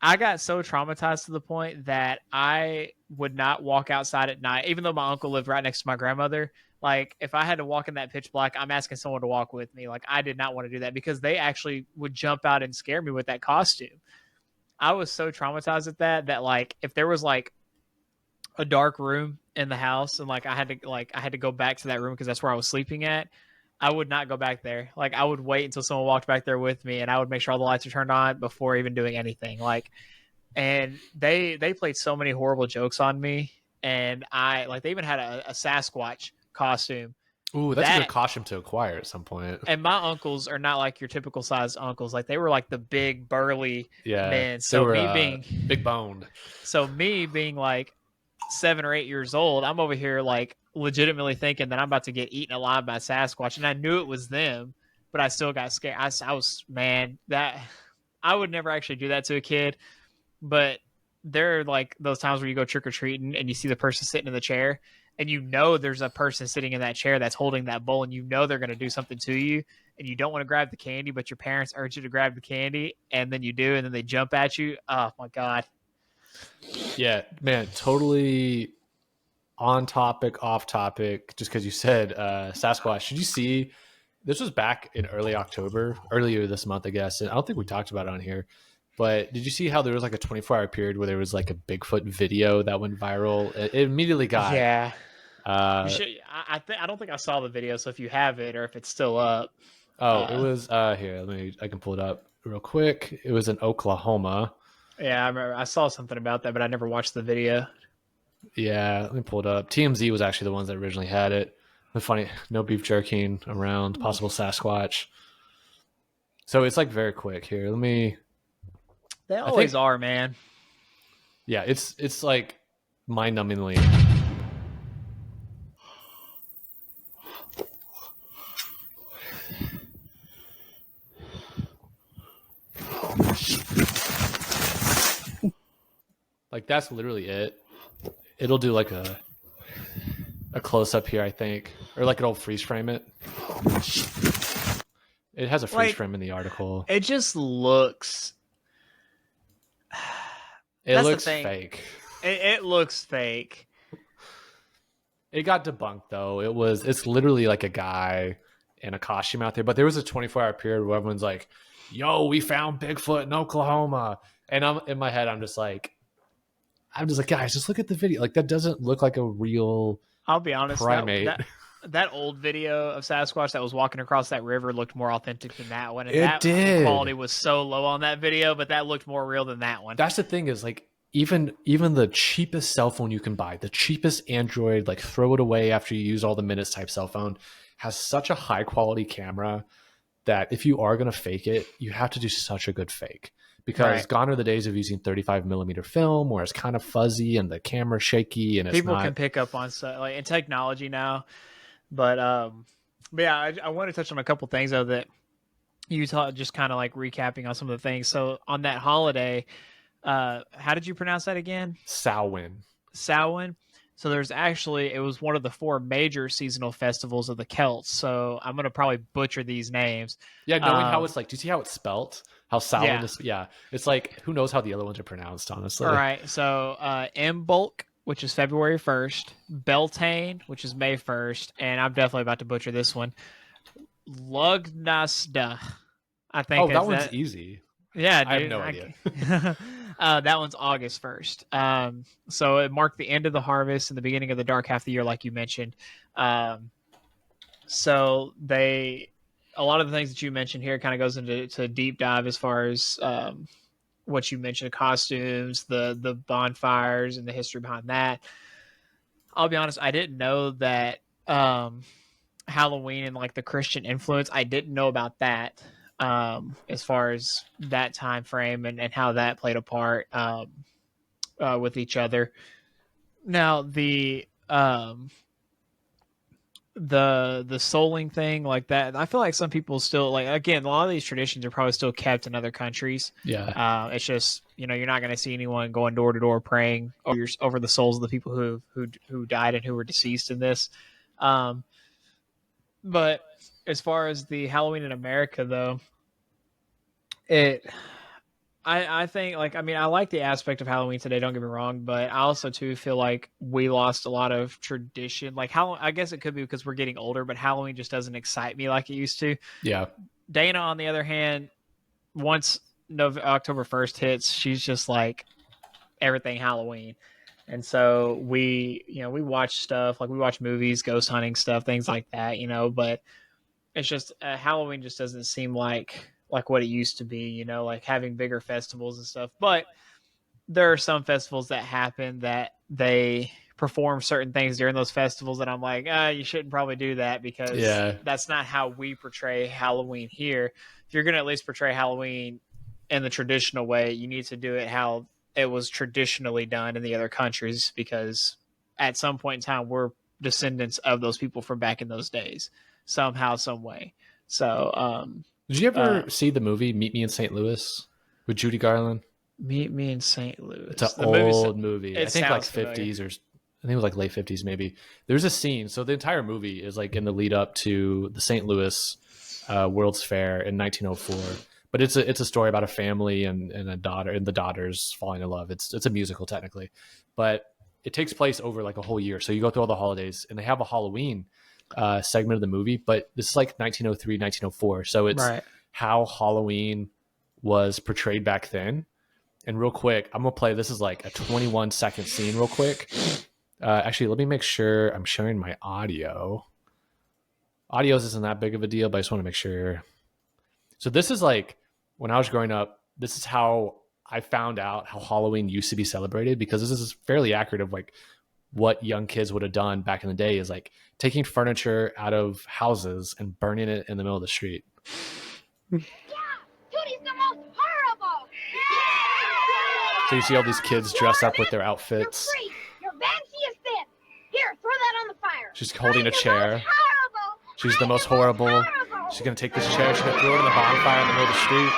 I got so traumatized to the point that I would not walk outside at night, even though my uncle lived right next to my grandmother. Like, if I had to walk in that pitch black, I'm asking someone to walk with me. Like, I did not want to do that because they actually would jump out and scare me with that costume. I was so traumatized at that like, if there was like a dark room in the house and I had to go back to that room because that's where I was sleeping at, I would not go back there. Like, I would wait until someone walked back there with me, and I would make sure all the lights are turned on before even doing anything. Like, and they played so many horrible jokes on me, and they even had a Sasquatch costume. Ooh, that's a good costume to acquire at some point. And my uncles are not like your typical sized uncles. Like, they were like the big burly men. So me being big boned. So me being like 7 or 8 years old, I'm over here like legitimately thinking that I'm about to get eaten alive by Sasquatch, and I knew it was them, but I still got scared. I was, man, that I would never actually do that to a kid, but there are like those times where you go trick-or-treating and you see the person sitting in the chair, and there's a person sitting in that chair that's holding that bowl, and they're going to do something to you, and you don't want to grab the candy, but your parents urge you to grab the candy, and then you do, and then they jump at you. Oh my God. Yeah, man, totally on topic, off topic, just because you said Sasquatch. Did you see, this was back in earlier this month, I guess, and I don't think we talked about it on here, but did you see how there was like a 24-hour period where there was like a Bigfoot video that went viral? It immediately got... Yeah. I don't think I saw the video, so if you have it or if it's still up. It was, here, I can pull it up real quick. It was in Oklahoma. Yeah, I remember. I saw something about that, but I never watched the video. Yeah, let me pull it up. TMZ was actually the ones that originally had it. The funny, no beef jerking around possible Sasquatch. So it's like very quick here. They always are, man. Yeah, it's like mind-numbingly. Like, that's literally it. It'll do like a close-up here, I think. Or like it'll freeze frame it. It has a freeze frame in the article. It just looks... It looks fake. It looks fake. It got debunked, though. It's literally like a guy in a costume out there. But there was a 24-hour period where everyone's like, yo, we found Bigfoot in Oklahoma. And in my head, I'm just like, guys, just look at the video. Like, that doesn't look like a real I'll be honest, primate. That old video of Sasquatch that was walking across that river looked more authentic than that one. And it did. Quality was so low on that video, but that looked more real than that one. That's the thing is, like, even the cheapest cell phone you can buy, the cheapest Android, like throw it away after you use all the minutes type cell phone, has such a high quality camera that if you are going to fake it, you have to do such a good fake, because gone are the days of using 35 millimeter film where it's kind of fuzzy and the camera shaky and it's People not. can pick up on stuff like in technology now, but yeah, I want to touch on a couple things though that you taught, just kind of like recapping on some of the things. So on that holiday, how did you pronounce that again? Samhain. Samhain. So there's actually, it was one of the 4 major seasonal festivals of the Celts. So I'm going to probably butcher these names. Yeah, knowing how it's like, do you see how it's spelt? How Samhain Yeah. is, yeah. It's like, who knows how the other ones are pronounced, honestly. All right. So Imbolc, which is February 1st, Beltane, which is May 1st, and I'm definitely about to butcher this one. Lugnasda. I think that one's easy. Yeah, dude. I have no idea. That one's August 1st. So it marked the end of the harvest and the beginning of the dark half of the year, like you mentioned. So a lot of the things that you mentioned here kind of goes into a deep dive as far as what you mentioned, costumes, the bonfires, and the history behind that. I'll be honest, I didn't know that Halloween and like the Christian influence. I didn't know about that. As far as that time frame and how that played a part with each other. Now the souling thing like that, I feel like some people still like, again, a lot of these traditions are probably still kept in other countries. Yeah. It's just, you're not going to see anyone going door to door praying over the souls of the people who died and who were deceased in this. But as far as the Halloween in America, though, I think, like, I mean, I like the aspect of Halloween today, don't get me wrong, but I also too feel like we lost a lot of tradition. Like, I guess it could be because we're getting older, but Halloween just doesn't excite me like it used to. Yeah. Dana, on the other hand, once October 1st hits, she's just like everything Halloween. And so we watch stuff, like we watch movies, ghost hunting stuff, things like that, but it's just Halloween just doesn't seem like what it used to be, like having bigger festivals and stuff. But there are some festivals that happen that they perform certain things during those festivals that I'm like, you shouldn't probably do that, because that's not how we portray Halloween here. If you're going to at least portray Halloween in the traditional way, you need to do it how it was traditionally done in the other countries, because at some point in time, we're descendants of those people from back in those days, somehow, some way. So, did you ever see the movie Meet Me in St. Louis with Judy Garland? Meet Me in St. Louis. It's an old movie. I think like 50s familiar. or I think it was like late 50s maybe. There's a scene. So the entire movie is like in the lead up to the St. Louis World's Fair in 1904. But it's a story about a family and a daughter, and the daughters falling in love. It's a musical technically, but it takes place over like a whole year. So you go through all the holidays, and they have a Halloween segment of the movie, but this is like 1903, 1904. So it's how Halloween was portrayed back then. And real quick, I'm going to play, this is like a 21-second scene real quick. Actually, let me make sure I'm sharing my audio. Audios isn't that big of a deal, but I just want to make sure. So this is like, when I was growing up, this is how I found out how Halloween used to be celebrated, because this is fairly accurate of like what young kids would have done back in the day, is like taking furniture out of houses and burning it in the middle of the street. Yeah, Tooty's the most horrible. So you see all these kids dress up with their outfits. You're free. Your fancy is thin. Here, throw that on the fire. She's holding a chair. She's the most horrible. She's going to take this chair. She's going to throw it in the bonfire in the middle of the street.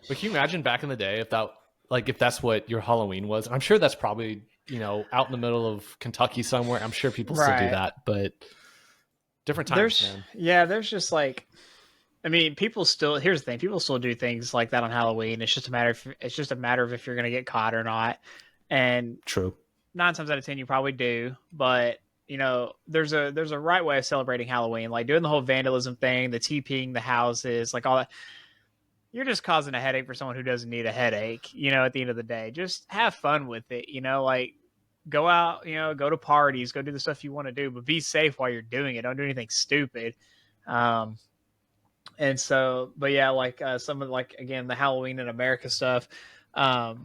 But can you imagine back in the day if that's what your Halloween was? I'm sure that's probably, out in the middle of Kentucky somewhere. I'm sure people still do that, but different times, man. Yeah, there's just like, I mean, here's the thing, people still do things like that on Halloween. It's just a matter of if you're going to get caught or not. And true. 9 times out of 10, you probably do. But, there's a right way of celebrating Halloween, like doing the whole vandalism thing, the TPing the houses, like all that. You're just causing a headache for someone who doesn't need a headache, at the end of the day. Just have fun with it, like go out, go to parties, go do the stuff you want to do, but be safe while you're doing it. Don't do anything stupid. And so, but yeah, like some of like again the Halloween in America stuff, it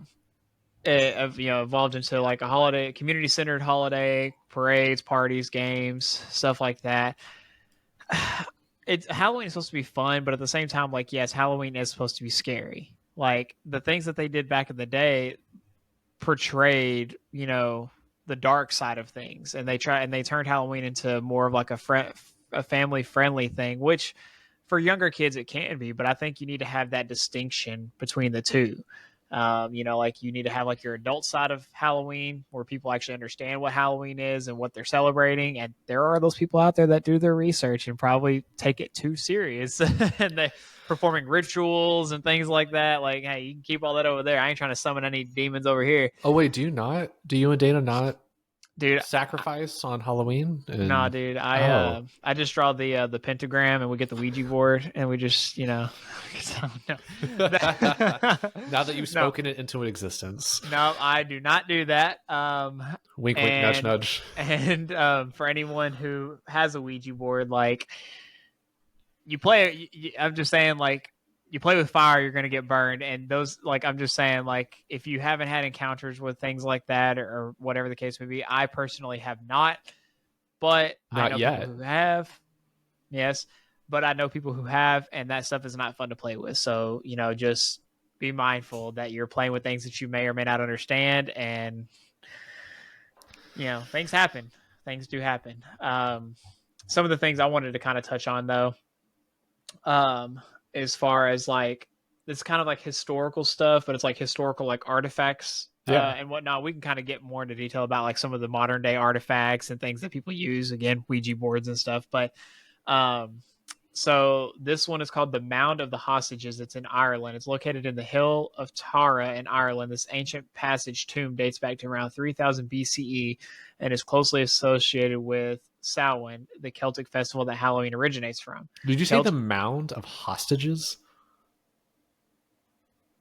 evolved into like a holiday, community centered holiday, parades, parties, games, stuff like that. It's Halloween is supposed to be fun, but at the same time, like yes, Halloween is supposed to be scary. Like the things that they did back in the day portrayed, the dark side of things, and they turned Halloween into more of like a family friendly thing, which for younger kids it can be, but I think you need to have that distinction between the two. Like you need to have like your adult side of Halloween where people actually understand what Halloween is and what they're celebrating. And there are those people out there that do their research and probably take it too serious and they performing rituals and things like that. Like, hey, you can keep all that over there. I ain't trying to summon any demons over here. Oh wait, do you and Dana not Dude, sacrifice on Halloween? nah, dude. I just draw the pentagram and we get the Ouija board and we just Now that you've spoken it into existence. No, I do not do that. Wink, wink, nudge, nudge. And for anyone who has a Ouija board, like you play, I'm just saying, like you play with fire, you're going to get burned. And those, like, I'm just saying, like, if you haven't had encounters with things like that or whatever the case may be, I personally have not, but I know people who have. Yes, but I know people who have, and that stuff is not fun to play with. So, just be mindful that you're playing with things that you may or may not understand. And, things happen. Things do happen. Some of the things I wanted to kind of touch on, though, as far as like it's kind of like historical stuff, but it's like historical like artifacts and whatnot. We can kind of get more into detail about like some of the modern day artifacts and things that people use, again, Ouija boards and stuff. But so this one is called the Mound of the Hostages. It's in Ireland. It's located in the Hill of Tara in Ireland. This ancient passage tomb dates back to around 3000 BCE and is closely associated with Samhain, the Celtic festival that Halloween originates from. Did you say the Mound of Hostages?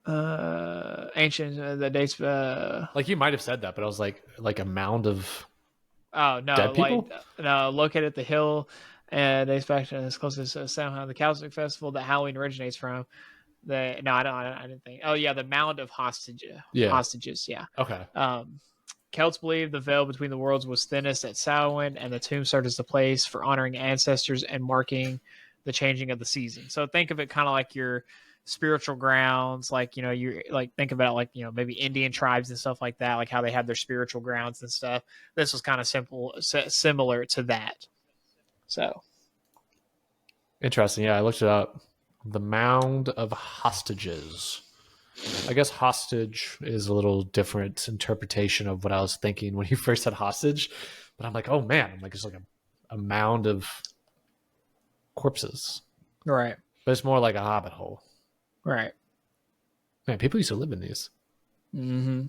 Ancient the dates like you might have said that, but I was like a mound of dead people? Located at the hill and dates back to as close as Samhain, the Celtic festival that Halloween originates from. I didn't think. Oh yeah, the Mound of Hostages. Yeah. Okay. Celts believed the veil between the worlds was thinnest at Samhain, and the tomb served as the place for honoring ancestors and marking the changing of the season. So think of it kind of like your spiritual grounds, like you like think about like maybe Indian tribes and stuff like that, like how they have their spiritual grounds and stuff. This was kind of similar to that. So interesting. Yeah, I looked it up. The Mound of Hostages. I guess hostage is a little different interpretation of what I was thinking when you first said hostage, but I'm like, oh man, it's like a mound of corpses, right? But it's more like a hobbit hole, right? Man, people used to live in these. Mm-hmm.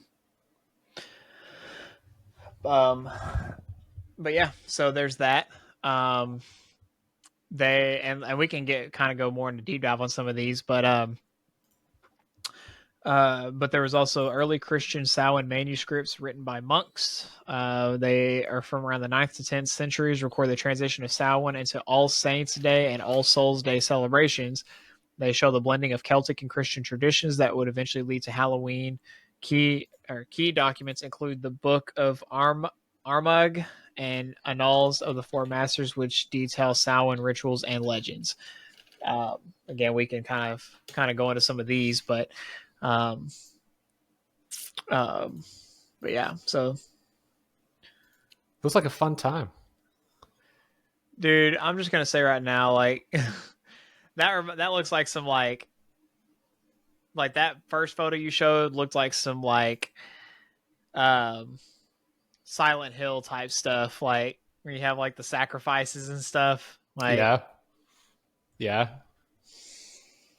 But yeah, so there's that. They and we can go more into deep dive on some of these, but there was also early Christian Samhain manuscripts written by monks. They are from around the 9th to 10th centuries, record the transition of Samhain into All Saints' Day and All Souls' Day celebrations. They show the blending of Celtic and Christian traditions that would eventually lead to Halloween. Key documents include the Book of Armagh and Annals of the Four Masters, which detail Samhain rituals and legends. Again, we can kind of go into some of these, but yeah, so looks like a fun time, dude. I'm just gonna say right now, like that looks like some like that first photo you showed looked like some like Silent Hill type stuff, like where you have like the sacrifices and stuff. Like yeah,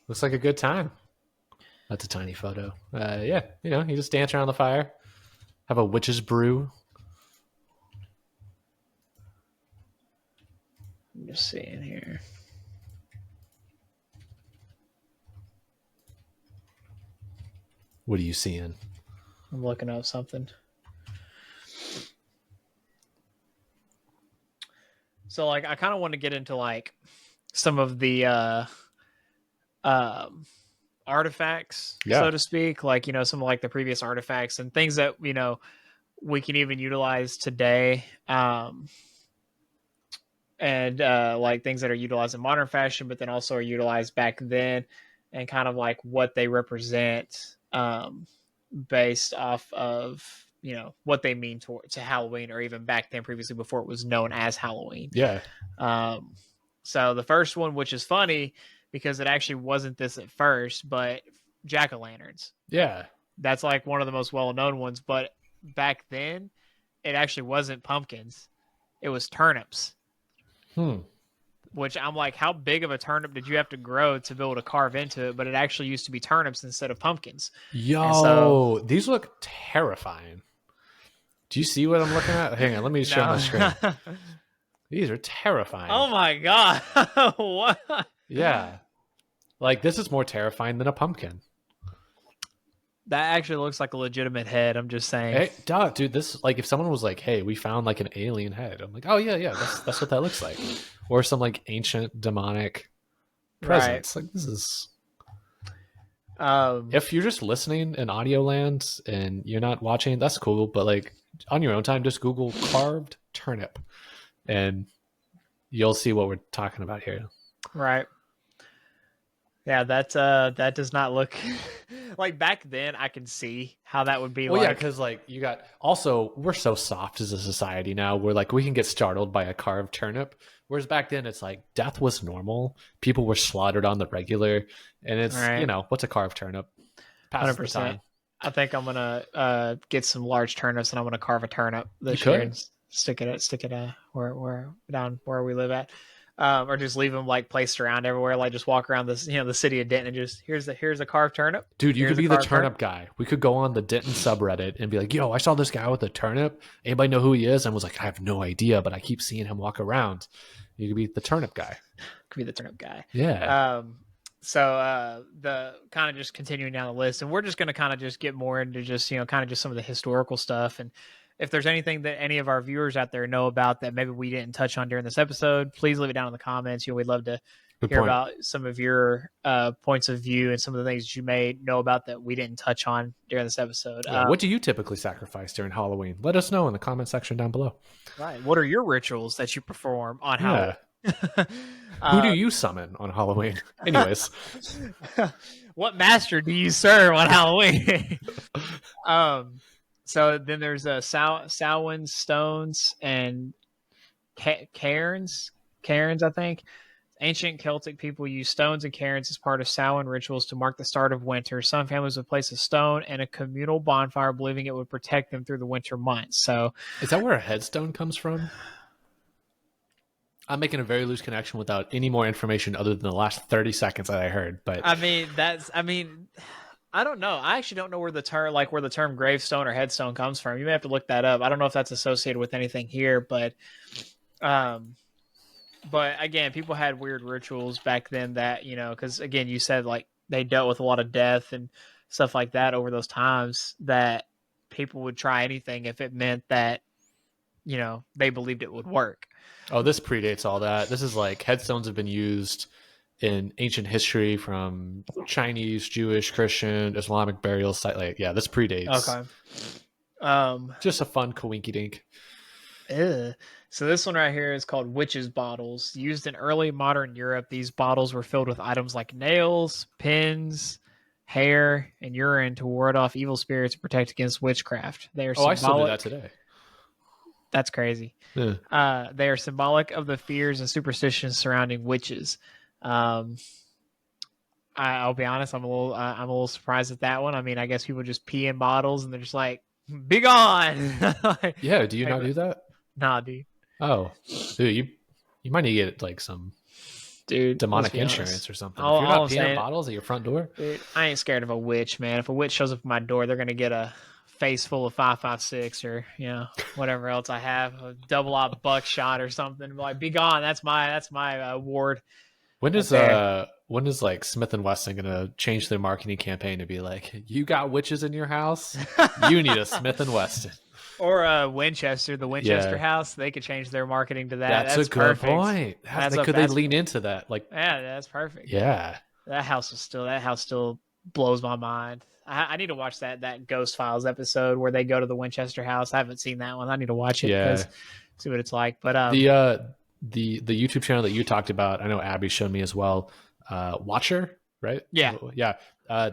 looks like a good time. That's a tiny photo. Yeah, you just dance around the fire, have a witch's brew. I'm just seeing here. What are you seeing? I'm looking up something. So, like, I kind of want to get into like some of the artifacts, Yeah. so to speak, like, some of like the previous artifacts and things that, we can even utilize today. And like things that are utilized in modern fashion, but then also are utilized back then, and kind of like what they represent, based off of what they mean to Halloween, or even back then previously before it was known as Halloween. Yeah. So the first one, which is funny because it actually wasn't this at first, but jack-o'-lanterns. Yeah. That's like one of the most well-known ones, but back then it actually wasn't pumpkins, it was turnips. Which I'm like, how big of a turnip did you have to grow to be able to carve into it? But it actually used to be turnips instead of pumpkins. Yo, these look terrifying. Do you see what I'm looking at? Hang on, let me share my screen. These are terrifying. Oh my god. What? Yeah. Like, this is more terrifying than a pumpkin. That actually looks like a legitimate head, I'm just saying. Hey, dude, this, like, if someone was like, hey, we found like an alien head, I'm like, oh yeah, that's what that looks like. Or some like ancient demonic presence. Right. Like, this is if you're just listening in audio land and you're not watching, that's cool, but like on your own time, just Google carved turnip and you'll see what we're talking about here. Right. Yeah, that does not look like back then. I can see how that would be. Well, yeah, because like you got also, we're so soft as a society now. We're like, we can get startled by a carved turnip, whereas back then it's like death was normal. People were slaughtered on the regular, and it's what's a carved turnip? 100%. I think I'm gonna get some large turnips and I'm gonna carve a turnip this year and stick it where down where we live at. Or just leave them like placed around everywhere, like just walk around this, the city of Denton and just here's a carved turnip. Dude, you could be the turnip guy. We could go on the Denton subreddit and be like, yo, I saw this guy with a turnip. Anybody know who he is? And was like, I have no idea, but I keep seeing him walk around. You could be the turnip guy. Could be the turnip guy. Yeah. So the kind of just continuing down the list, and we're just going to kind of just get more into just, kind of just some of the historical stuff. And if there's anything that any of our viewers out there know about that maybe we didn't touch on during this episode, please leave it down in the comments. We'd love to hear about some of your points of view and some of the things that you may know about that we didn't touch on during this episode. Yeah, what do you typically sacrifice during Halloween? Let us know in the comment section down below. Right. What are your rituals that you perform on Halloween? Who do you summon on Halloween? Anyways. What master do you serve on Halloween? So then there's Samhain stones and cairns, I think. Ancient Celtic people use stones and cairns as part of Samhain rituals to mark the start of winter. Some families would place a stone and a communal bonfire, believing it would protect them through the winter months. So, is that where a headstone comes from? I'm making a very loose connection without any more information other than the last 30 seconds that I heard. But I don't know. I actually don't know where the term gravestone or headstone comes from. You may have to look that up. I don't know if that's associated with anything here, but again, people had weird rituals back then that, because again, you said like they dealt with a lot of death and stuff like that over those times, that people would try anything if it meant that, they believed it would work. Oh, this predates all that. This is like headstones have been used in ancient history from Chinese, Jewish, Christian, Islamic burial site. Like, yeah, this predates. Okay. Just a fun coinky dink. So this one right here is called witches' bottles. Used in early modern Europe, these bottles were filled with items like nails, pins, hair, and urine to ward off evil spirits and protect against witchcraft. They are symbolic. I still do that today. That's crazy. Yeah. They are symbolic of the fears and superstitions surrounding witches. I'll be honest, I'm a little surprised at that one. I mean, I guess people just pee in bottles and they're just like, "Be gone." Yeah, do you not do that? Nah, dude. Oh, dude, you might need to get like some demonic insurance or something. If you're not peeing in bottles at your front door, dude, I ain't scared of a witch, man. If a witch shows up at my door, they're gonna get a face full of 5.56 or whatever else I have, a double-aught buckshot or something. Like, be gone. That's my ward. When is like Smith and Wesson gonna change their marketing campaign to be like, you got witches in your house, you need a Smith and Wesson, or Winchester, the Winchester House? They could change their marketing to that. That's a good point. Could they lean into that? Like, yeah, that's perfect. Yeah, That house still blows my mind. I need to watch that Ghost Files episode where they go to the Winchester house. I haven't seen that one. I need to watch it because see what it's like. But the YouTube channel that you talked about, I know Abby showed me as well. Watcher, right? Yeah.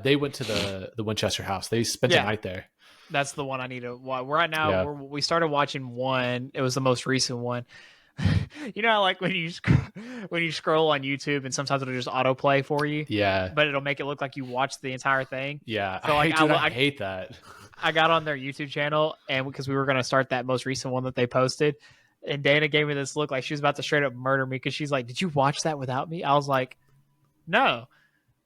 They went to the Winchester house. They spent a night there. That's the one I need to watch. Right now, we started watching one. It was the most recent one. You know, like when you scroll on YouTube and sometimes it'll just autoplay for you. Yeah. But it'll make it look like you watched the entire thing. Yeah. So like, I hate that. I got on their YouTube channel and because we were going to start that most recent one that they posted, and Dana gave me this look like she was about to straight up murder me because she's like, "Did you watch that without me?" I was like, "No,"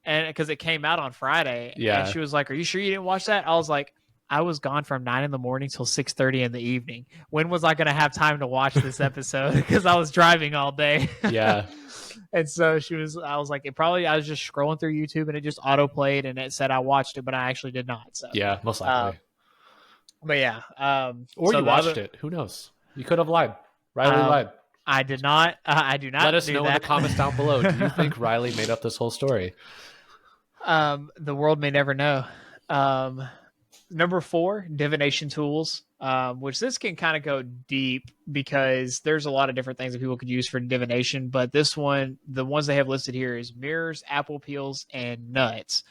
and because it came out on Friday. Yeah. And she was like, "Are you sure you didn't watch that?" I was like, I was gone from 9 a.m. till 6:30 in the evening. When was I going to have time to watch this episode? Because I was driving all day. Yeah. And so I was like, I was just scrolling through YouTube and it just auto played and it said I watched it, but I actually did not. So yeah, most likely. But yeah. Or so you watched it. Who knows? You could have lied. Riley lied. I did not. I do not. Let us know in the comments down below. Do you think Riley made up this whole story? The world may never know. Number 4, divination tools, which this can kind of go deep because there's a lot of different things that people could use for divination. But this one, the ones they have listed here is mirrors, apple peels, and nuts.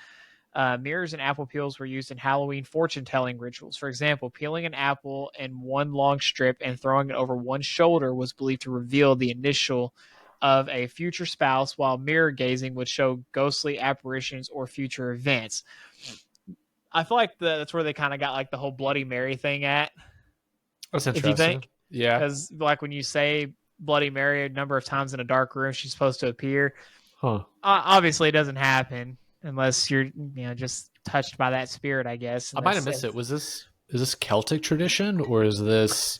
Mirrors and apple peels were used in Halloween fortune-telling rituals. For example, peeling an apple in one long strip and throwing it over one's shoulder was believed to reveal the initial of a future spouse, while mirror gazing would show ghostly apparitions or future events. I feel like that's where they kind of got like the whole Bloody Mary thing at. That's interesting. If you think, yeah, because like when you say Bloody Mary a number of times in a dark room, she's supposed to appear. Obviously, it doesn't happen unless you're just touched by that spirit, I guess. I might have missed it. Is this Celtic tradition or is this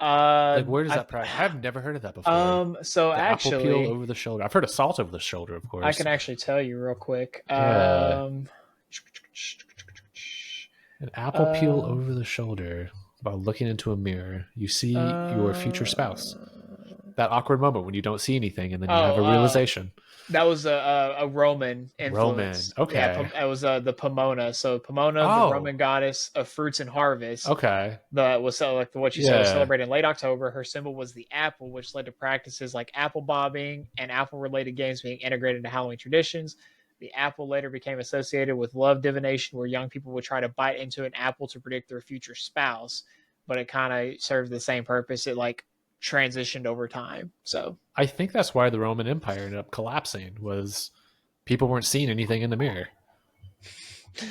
like where does that practice? I've never heard of that before. So actually, apple peel over the shoulder. I've heard of salt over the shoulder, of course. I can actually tell you real quick. An apple peel over the shoulder while looking into a mirror. You see your future spouse. That awkward moment when you don't see anything and then you have a realization. That was a Roman influence. Roman, okay. Yeah, it was the Pomona. So Pomona, the Roman goddess of fruits and harvest. Okay. What you said was celebrated in late October. Her symbol was the apple, which led to practices like apple bobbing and apple-related games being integrated into Halloween traditions. The apple later became associated with love divination, where young people would try to bite into an apple to predict their future spouse. But it kind of served the same purpose. It like transitioned over time. So I think that's why the Roman Empire ended up collapsing, was people weren't seeing anything in the mirror.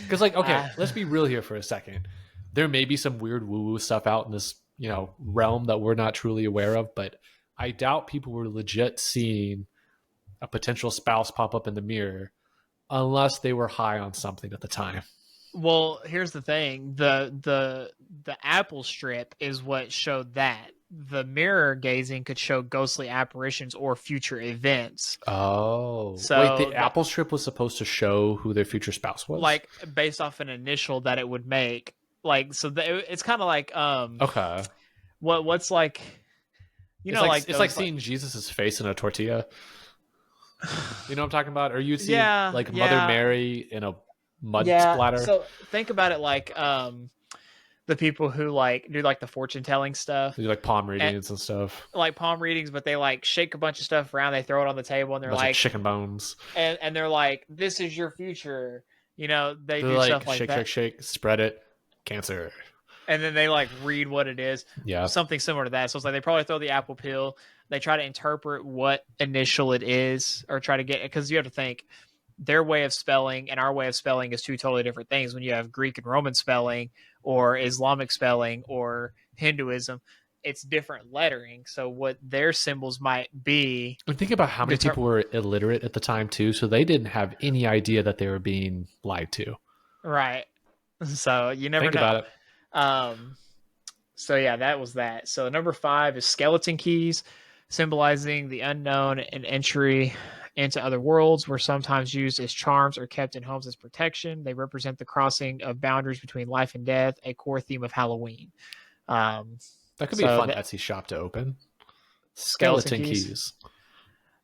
Because like, okay, let's be real here for a second. There may be some weird woo-woo stuff out in this, realm that we're not truly aware of, but I doubt people were legit seeing a potential spouse pop up in the mirror unless they were high on something at the time. Well, here's the thing. The apple strip is what showed that. The mirror gazing could show ghostly apparitions or future events. Oh. So wait, the apple strip was supposed to show who their future spouse was? Like, based off an initial that it would make. Like, so it's kind of like... okay. What's like... it's like seeing Jesus' face in a tortilla. You know what I'm talking about? Or you see Mother Mary in a mud splatter? So think about it like the people who like do like the fortune telling stuff. They do like palm readings and stuff. Like palm readings, but they like shake a bunch of stuff around, they throw it on the table and they're like chicken bones. And they're like, this is your future. They're do like, stuff like that. Shake, spread it, cancer. And then they like read what it is. Yeah. Something similar to that. So it's like they probably throw the apple peel. They try to interpret what initial it is or try to get, because you have to think their way of spelling and our way of spelling is two totally different things. When you have Greek and Roman spelling or Islamic spelling or Hinduism, it's different lettering. So what their symbols might be. And think about how many people were illiterate at the time too. So they didn't have any idea that they were being lied to. Right. So you never think know. about it. So yeah, that was that. So number 5 is skeleton keys, symbolizing the unknown and entry into other worlds, were sometimes used as charms or kept in homes as protection. They represent the crossing of boundaries between life and death, a core theme of Halloween. That could be a fun Etsy shop to open. Skeleton keys.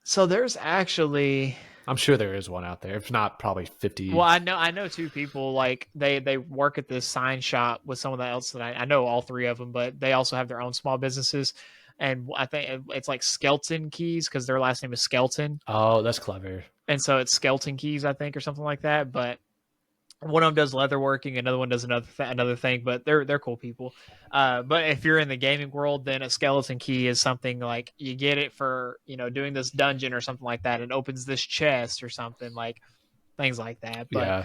So there's actually I'm sure there is one out there. If not, probably 50. Well, I know two people, like they work at this sign shop with someone else that I know all three of them, but they also have their own small businesses. And I think it's like Skeleton Keys because their last name is Skelton. Oh, that's clever. And so it's Skeleton Keys, I think, or something like that. But one of them does leather working, another one does another thing. But they're cool people. But if you're in the gaming world, then a skeleton key is something like you get it for doing this dungeon or something like that. It opens this chest or something, like things like that. But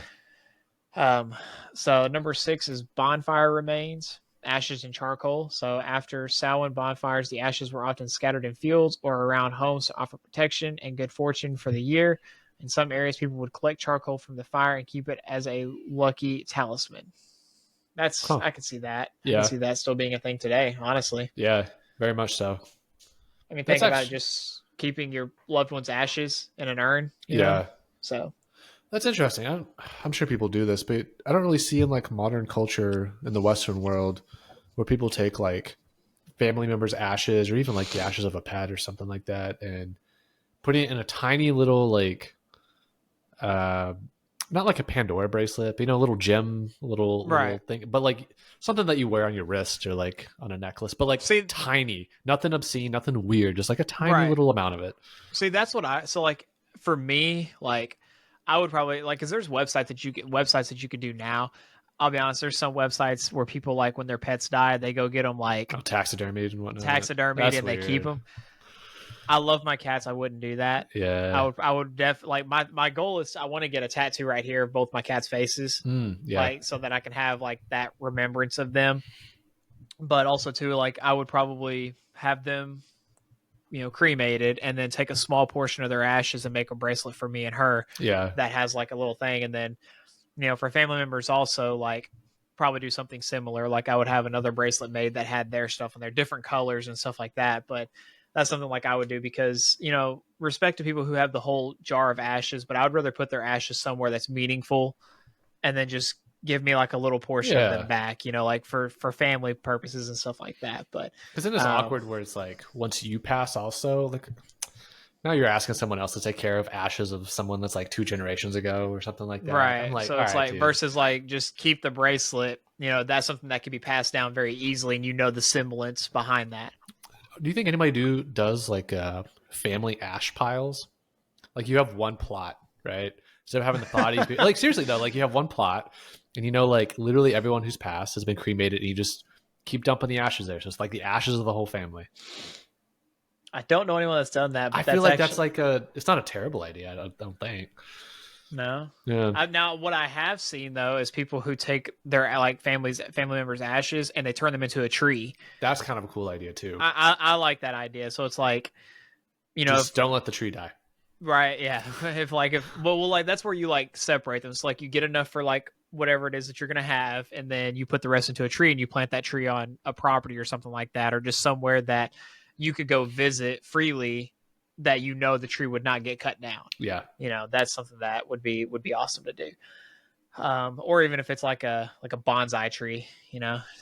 so number 6 is bonfire remains. Ashes and charcoal. So after Samhain bonfires, the ashes were often scattered in fields or around homes to offer protection and good fortune for the year. In some areas, people would collect charcoal from the fire and keep it as a lucky talisman. I can see that. I can see that still being a thing today, honestly. Yeah, very much so. I mean, think about just keeping your loved one's ashes in an urn. You know? So that's interesting. I'm sure people do this, but I don't really see in like modern culture in the Western world where people take like family members' ashes or even like the ashes of a pet or something like that and putting it in a tiny little like not like a Pandora bracelet, but a little gem, little thing, but like something that you wear on your wrist or like on a necklace, but like tiny, nothing obscene, nothing weird, just like a tiny little amount of it. See, that's what so like for me, like I would probably like, cause there's websites that you could do now. I'll be honest, there's some websites where people like when their pets die, they go get them like taxidermied and whatnot. Taxidermied and they keep them. I love my cats. I wouldn't do that. Yeah. I would definitely like my goal is I want to get a tattoo right here of both my cats' faces. Like so that I can have like that remembrance of them. But also too, like I would probably have them, cremated and then take a small portion of their ashes and make a bracelet for me and her. Yeah. That has like a little thing. And then, for family members also like probably do something similar. Like I would have another bracelet made that had their stuff on their different colors and stuff like that. But that's something like I would do because, respect to people who have the whole jar of ashes, but I would rather put their ashes somewhere that's meaningful and then just give me like a little portion of them back, like for family purposes and stuff like that. But because then it's awkward where it's like once you pass also like now you're asking someone else to take care of ashes of someone that's like 2 generations ago or something like that. Right. Like, so it's like versus like just keep the bracelet, that's something that can be passed down very easily and the semblance behind that. Do you think anybody does like family ash piles? Like you have one plot, right? Instead of having the bodies be, like seriously though, like you have one plot and like literally everyone who's passed has been cremated and you just keep dumping the ashes there. So it's like the ashes of the whole family. I don't know anyone that's done that. But I feel like that's like it's not a terrible idea. I don't think. No. Yeah. Now, what I have seen though is people who take their like family members' ashes and they turn them into a tree. That's kind of a cool idea too. I like that idea. So it's like, just don't let the tree die. Right. Yeah. Well, that's where you like separate them. So like you get enough for like whatever it is that you're gonna have, and then you put the rest into a tree and you plant that tree on a property or something like that, or just somewhere that you could go visit freely. That the tree would not get cut down. Yeah. That's something that would be awesome to do. Or even if it's like a bonsai tree,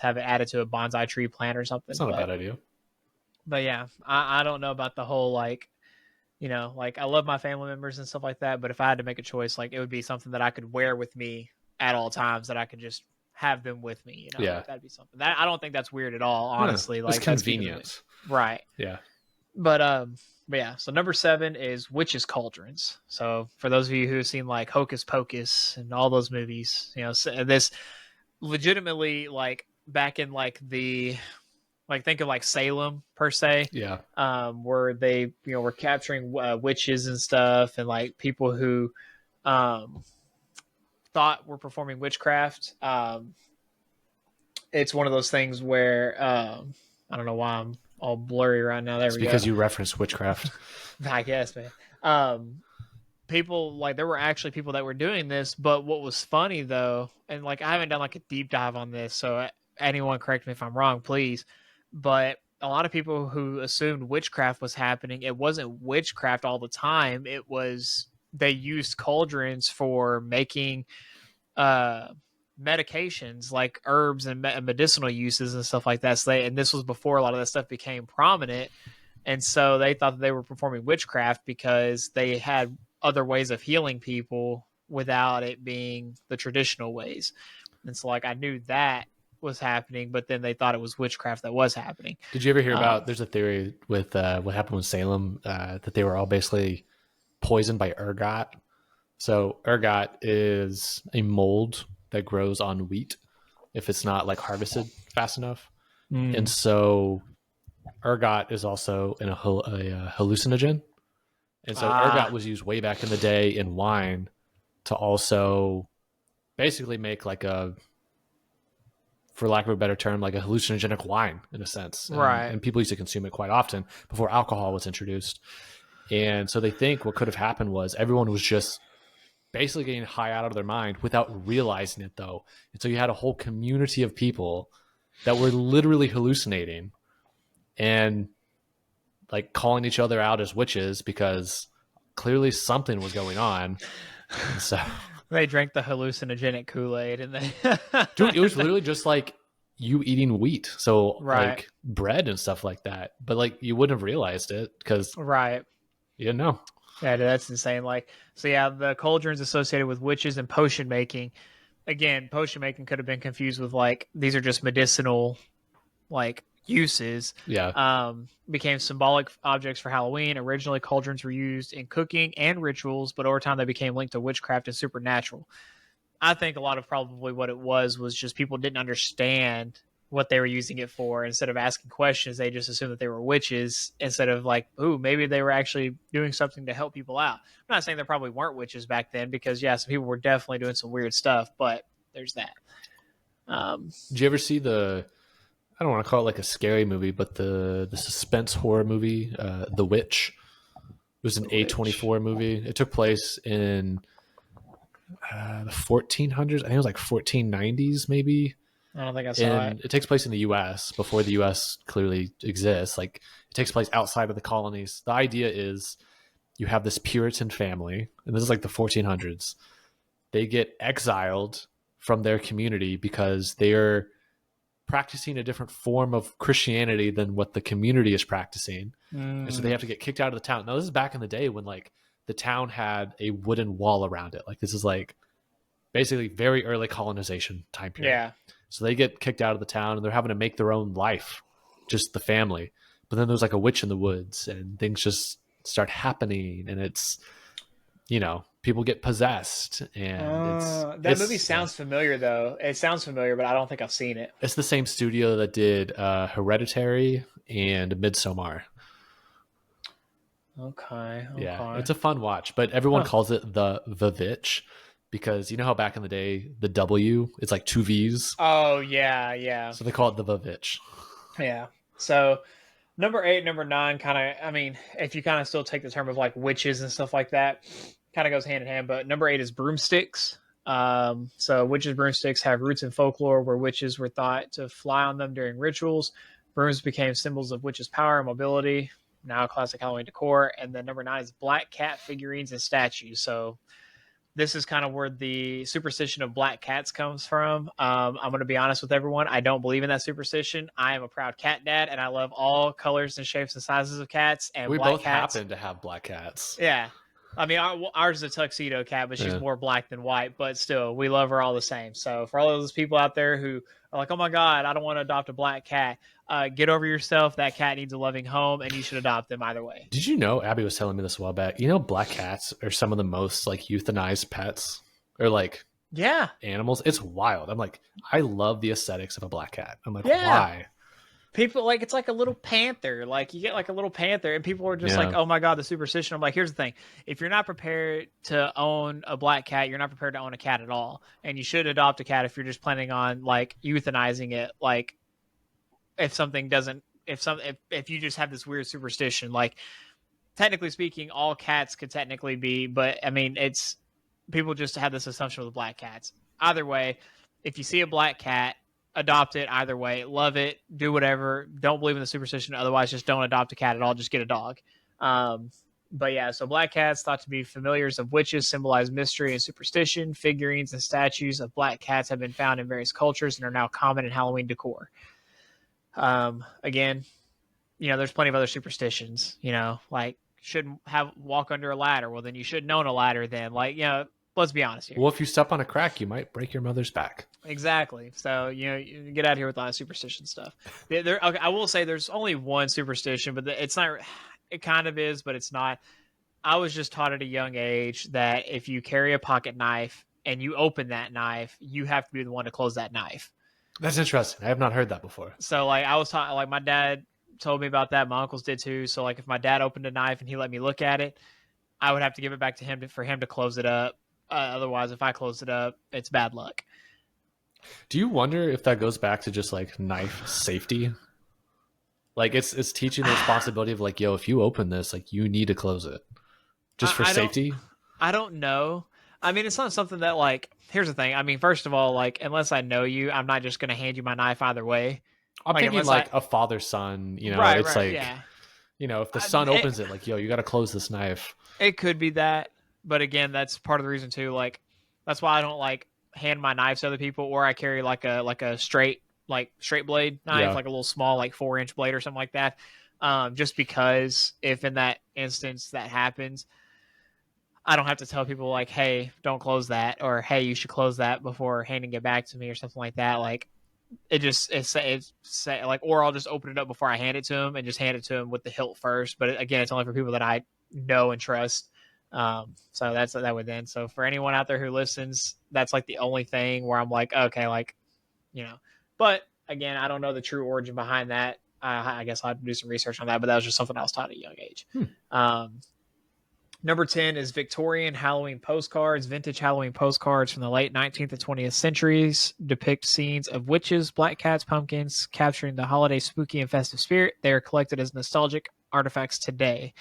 have it added to a bonsai tree plant or something. It's not a bad idea. But yeah, I don't know about the whole like I love my family members and stuff like that. But if I had to make a choice, like it would be something that I could wear with me at all times, that I could just have them with me. Yeah. Like, that'd be something that I don't think that's weird at all. Honestly, yeah. Like it's convenience. Right. Yeah. But yeah, so number 7 is Witches' Cauldrons. So for those of you who have seen like Hocus Pocus and all those movies, this legitimately like back in like the think of like Salem per se. Yeah. Where they were capturing witches and stuff and like people who thought were performing witchcraft. It's one of those things where I don't know why I'm all blurry right now. There we go. Because you referenced witchcraft. I guess, man. People like there were actually people that were doing this, but what was funny though, and like I haven't done like a deep dive on this, so anyone correct me if I'm wrong, please. But a lot of people who assumed witchcraft was happening, it wasn't witchcraft all the time. It was they used cauldrons for making medications like herbs and medicinal uses and stuff like that. So and this was before a lot of that stuff became prominent. And so they thought that they were performing witchcraft because they had other ways of healing people without it being the traditional ways. And so like I knew that was happening, but then they thought it was witchcraft that was happening. Did you ever hear about, there's a theory with what happened with Salem, that they were all basically poisoned by ergot. So ergot is a mold that grows on wheat if it's not like harvested fast enough. And so ergot is also a hallucinogen. And so ergot was used way back in the day in wine to also basically make like a, for lack of a better term, like a hallucinogenic wine in a sense. Right. And people used to consume it quite often before alcohol was introduced. And so they think what could have happened was everyone was just basically getting high out of their mind without realizing it, though. And so you had a whole community of people that were literally hallucinating and like calling each other out as witches because clearly something was going on. And so they drank the hallucinogenic Kool-Aid and they dude, it was literally just like you eating wheat, so right. like bread and stuff like that, but like you wouldn't have realized it because right. you didn't know. Yeah, that's insane. Like, so yeah, the cauldrons associated with witches and potion making. Again, potion making could have been confused with like these are just medicinal like uses. Yeah. Became symbolic objects for Halloween. Originally, cauldrons were used in cooking and rituals, but over time they became linked to witchcraft and supernatural. I think a lot of probably what it was just people didn't understand what they were using it for. Instead of asking questions, they just assumed that they were witches instead of like, ooh, maybe they were actually doing something to help people out. I'm not saying there probably weren't witches back then because, yeah, some people were definitely doing some weird stuff, but there's that. Did you ever see I don't want to call it like a scary movie, but the suspense horror movie, The Witch? It was an A24 movie. It took place in the 1400s. I think it was like 1490s, maybe. I don't think I saw it. It takes place in the U.S. before the U.S. clearly exists. Like it takes place outside of the colonies. The idea is you have this Puritan family, and this is like the 1400s. They get exiled from their community because they're practicing a different form of Christianity than what the community is practicing. And so they have to get kicked out of the town. Now, this is back in the day when like the town had a wooden wall around it. Like this is like basically very early colonization time period. Yeah. So they get kicked out of the town and they're having to make their own life, just the family. But then there's like a witch in the woods and things just start happening and it's, you know, people get possessed and that movie sounds familiar though. It sounds familiar, but I don't think I've seen it. It's the same studio that did Hereditary and Midsommar. Okay. Yeah, it's a fun watch, but everyone calls it the Vitch because you know how back in the day the W it's like two V's. Oh yeah. So they call it the Vitch. Yeah. So number 8, number 9, kind of. I mean, if you kind of still take the term of like witches and stuff like that, kind of goes hand in hand. But number 8 is broomsticks. So witches' broomsticks have roots in folklore where witches were thought to fly on them during rituals. Brooms became symbols of witches' power and mobility. Now classic Halloween decor. And then number 9 is black cat figurines and statues. So this is kind of where the superstition of black cats comes from. I'm going to be honest with everyone. I don't believe in that superstition. I am a proud cat dad, and I love all colors and shapes and sizes of cats. And we black both cats happen to have black cats. Yeah. I mean, ours is a tuxedo cat, but she's more black than white. But still, we love her all the same. So for all those people out there who are like, oh, my God, I don't want to adopt a black cat, get over yourself. That cat needs a loving home, and you should adopt them either way. Did you know, Abby was telling me this a while back, you know black cats are some of the most like euthanized pets or like animals? It's wild. I'm like, I love the aesthetics of a black cat. I'm like, why? People like it's like a little panther. Like you get like a little panther, and people are just like, "Oh my God, the superstition." I'm like, here's the thing: if you're not prepared to own a black cat, you're not prepared to own a cat at all. And you should adopt a cat if you're just planning on like euthanizing it. Like if something doesn't, if you just have this weird superstition, like technically speaking, all cats could technically be, but I mean, it's people just have this assumption with black cats. Either way, if you see a black cat, adopt it either way. Love it. Do whatever. Don't believe in the superstition. Otherwise, just don't adopt a cat at all. Just get a dog. But yeah, so black cats thought to be familiars of witches symbolize mystery and superstition. Figurines and statues of black cats have been found in various cultures and are now common in Halloween decor. Again, you know, there's plenty of other superstitions, you know, like shouldn't walk under a ladder. Well, then you shouldn't own a ladder. Then, like, let's be honest here. Well, if you step on a crack, you might break your mother's back. Exactly. So, you get out of here with a lot of superstition stuff. Okay, I will say there's only one superstition, but it's not. It kind of is, but it's not. I was just taught at a young age that if you carry a pocket knife and you open that knife, you have to be the one to close that knife. That's interesting. I have not heard that before. So, like, I was taught, like, my dad told me about that. My uncles did too. So, like, if my dad opened a knife and he let me look at it, I would have to give it back to him for him to close it up. Otherwise, if I close it up, it's bad luck. Do you wonder if that goes back to just like knife safety? Like it's teaching the responsibility of like, yo, if you open this, like you need to close it just for safety. I don't know. I mean, it's not something that like, here's the thing. I mean, first of all, like, unless I know you, I'm not just going to hand you my knife either way. I'm thinking like a father-son, right, it's like, yeah. If the son opens it, like, yo, you got to close this knife. It could be that. But again, that's part of the reason too. Like, that's why I don't like hand my knives to other people, or I carry like a straight blade knife, like a little small, like 4-inch blade or something like that. Just because if in that instance that happens, I don't have to tell people like, hey, don't close that, or hey, you should close that before handing it back to me or something like that. Like, it's like, or I'll just open it up before I hand it to him and just hand it to him with the hilt first. But again, it's only for people that I know and trust. So that's that would then. So for anyone out there who listens, that's like the only thing where I'm like, okay, like, but again, I don't know the true origin behind that. I guess I'll have to do some research on that, but that was just something I was taught at a young age. Number 10 is Victorian Halloween postcards. Vintage Halloween postcards from the late 19th and 20th centuries depict scenes of witches, black cats, pumpkins, capturing the holiday spooky and festive spirit. They are collected as nostalgic artifacts today.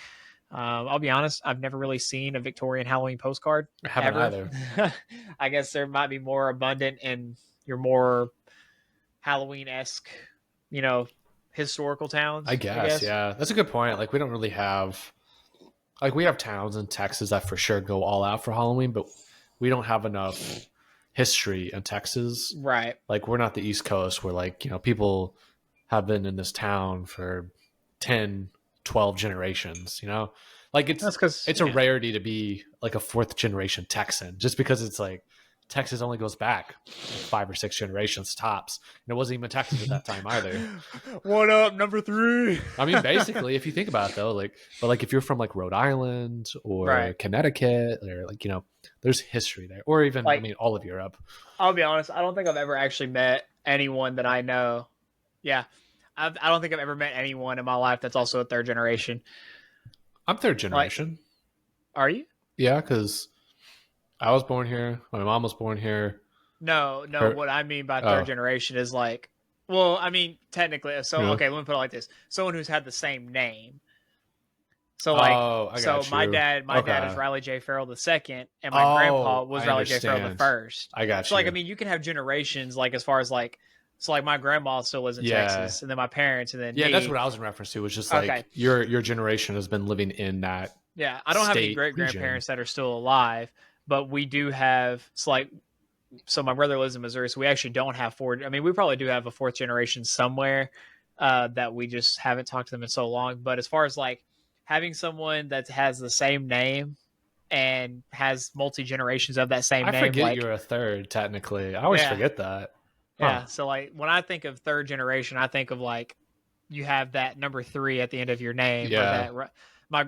I'll be honest, I've never really seen a Victorian Halloween postcard. I haven't either. I guess there might be more abundant in your more Halloween-esque, historical towns. I guess, yeah. That's a good point. Like, we don't really have... Like, we have towns in Texas that for sure go all out for Halloween, but we don't have enough history in Texas. Right. Like, we're not the East Coast where, like, people have been in this town for 10, 12 generations, Like, it's a rarity to be, like, a 4th generation Texan, just because it's, like, Texas only goes back like 5 or 6 generations tops. And it wasn't even Texas at that time either. What up, number 3? I mean, basically, if you think about it, though, but if you're from, like, Rhode Island or Connecticut, or, like, there's history there. Or even, all of Europe. I'll be honest, I don't think I've ever actually met anyone that I know. Yeah. I don't think I've ever met anyone in my life that's also a 3rd generation. I'm 3rd generation. Are you? Yeah, because I was born here. My mom was born here. No. What I mean by 3rd generation is like, well, I mean, technically. So, okay, let me put it like this. Someone who's had the same name. So, like, my dad is Riley J. Farrell II, and my grandpa was Riley J. Farrell I. I got you. So, like, I mean, you can have generations, like, as far as, like, so, like, my grandma still lives in Texas, and then my parents, and then me. That's what I was in reference to. Was just like your generation has been living in that. Yeah, I don't have any great grandparents that are still alive, but we do have. So my brother lives in Missouri, so we actually don't have 4. I mean, we probably do have a 4th generation somewhere that we just haven't talked to them in so long. But as far as like having someone that has the same name and has multi generations of that same name, I forget you're a 3rd technically. I always forget that. Yeah, so like when I think of 3rd generation, I think of like you have that number 3 at the end of your name. Yeah. My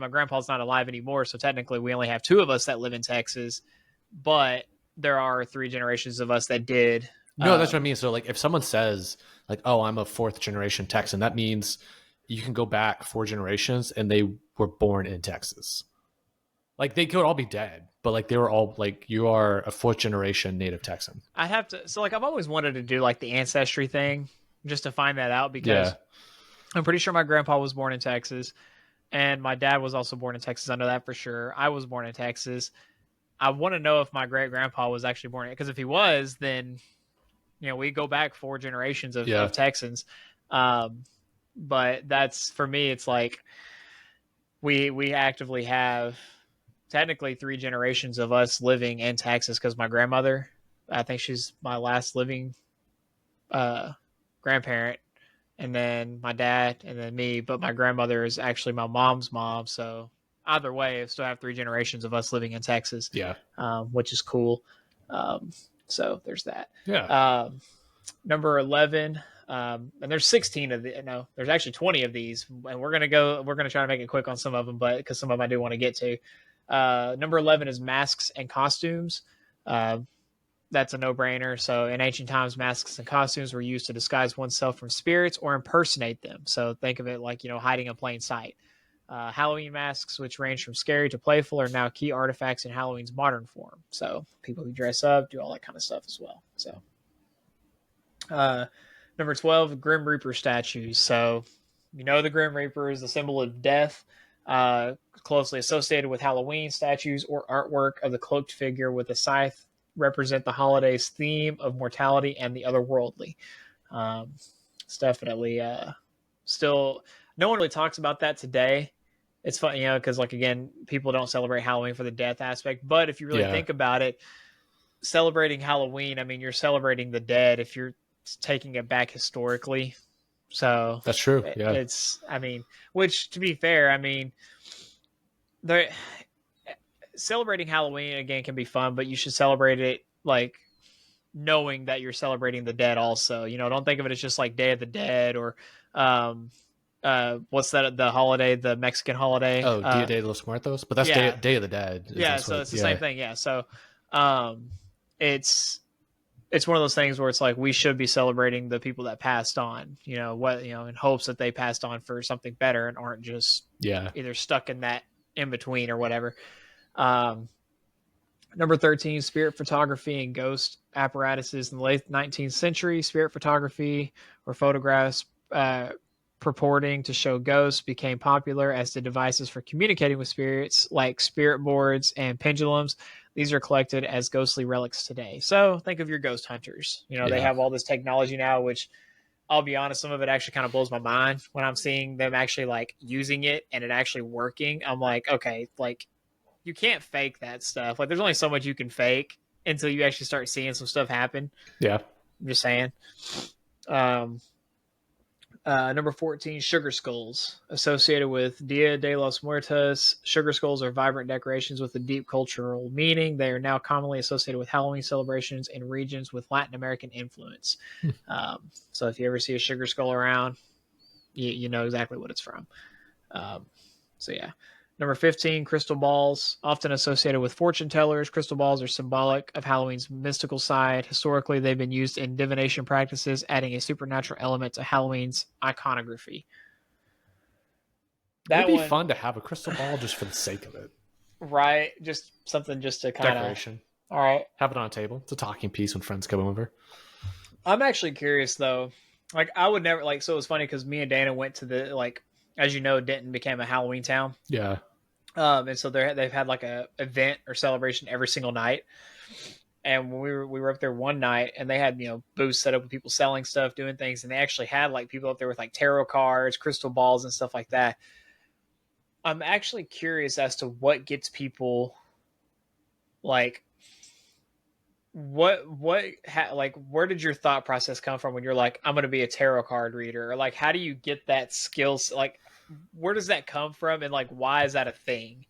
grandpa's not alive anymore, so technically we only have 2 of us that live in Texas, but there are 3 generations of us that did. No, that's what I mean. So like if someone says like, oh, I'm a 4th generation Texan, that means you can go back 4 generations and they were born in Texas. Like they could all be dead, but like they were all like, you are a 4th generation native Texan. I have to. So like I've always wanted to do like the ancestry thing just to find that out, because I'm pretty sure my grandpa was born in Texas and my dad was also born in Texas. I know that for sure. I was born in Texas. I want to know if my great grandpa was actually born in it, because if he was, then we go back 4 generations of Texans. But that's, for me, it's like we actively have technically 3 generations of us living in Texas, because my grandmother, I think she's my last living grandparent, and then my dad, and then me. But my grandmother is actually my mom's mom. So either way, I still have 3 generations of us living in Texas. Yeah. Which is cool. So there's that. Yeah. Number 11. And there's 16 of the, no, there's actually 20 of these, and we're going to try to make it quick on some of them, but because some of them I do want to get to. Number 11 is masks and costumes. That's a no-brainer. So in ancient times, masks and costumes were used to disguise oneself from spirits or impersonate them. So think of it like, hiding in plain sight. Halloween masks, which range from scary to playful, are now key artifacts in Halloween's modern form. So people who dress up do all that kind of stuff as well. So number 12, Grim Reaper statues. So the Grim Reaper is the symbol of death, closely associated with Halloween. Statues or artwork of the cloaked figure with a scythe represent the holiday's theme of mortality and the otherworldly. It's definitely still, no one really talks about that today. It's fun, because again, people don't celebrate Halloween for the death aspect. But if you really think about it, celebrating Halloween, I mean, you're celebrating the dead if you're taking it back historically. So that's true. Yeah. It's, which to be fair, celebrating Halloween again can be fun, but you should celebrate it knowing that you're celebrating the dead also. Don't think of it as just like Day of the Dead or what's that, the holiday, the Mexican holiday? Oh, Dia de los Muertos, but that's Day of the Dead. Yeah, so it's the same thing. Yeah, so it's one of those things where it's like we should be celebrating the people that passed on, in hopes that they passed on for something better and aren't just either stuck in that in between or whatever. Number 13, spirit photography and ghost apparatuses. In the late 19th century, spirit photography or photographs purporting to show ghosts became popular, as did devices for communicating with spirits like spirit boards and pendulums. These are collected as ghostly relics today. So think of your ghost hunters. They have all this technology now, which I'll be honest, some of it actually kind of blows my mind when I'm seeing them actually using it and it actually working. I'm like, okay, you can't fake that stuff. There's only so much you can fake until you actually start seeing some stuff happen. Yeah. I'm just saying. Number 14, sugar skulls. Associated with Dia de los Muertos, sugar skulls are vibrant decorations with a deep cultural meaning. They are now commonly associated with Halloween celebrations in regions with Latin American influence. So if you ever see a sugar skull around, you know exactly what it's from. So yeah. Number 15, crystal balls. Often associated with fortune tellers, crystal balls are symbolic of Halloween's mystical side. Historically, they've been used in divination practices, adding a supernatural element to Halloween's iconography. It'd be fun to have a crystal ball just for the sake of it. Right? Just something just to kind of... Decoration. All right. Have it on a table. It's a talking piece when friends come over. I'm actually curious, though. I would never... so it was funny because me and Dana went to the... as you know, Denton became a Halloween town. Yeah. And so they've had a event or celebration every single night. And when we were up there one night, and they had booths set up with people selling stuff, doing things, and they actually had people up there with tarot cards, crystal balls, and stuff like that. I'm actually curious as to what gets people where did your thought process come from when you're like, I'm going to be a tarot card reader, or how do you get that skills? Where does that come from, and why is that a thing?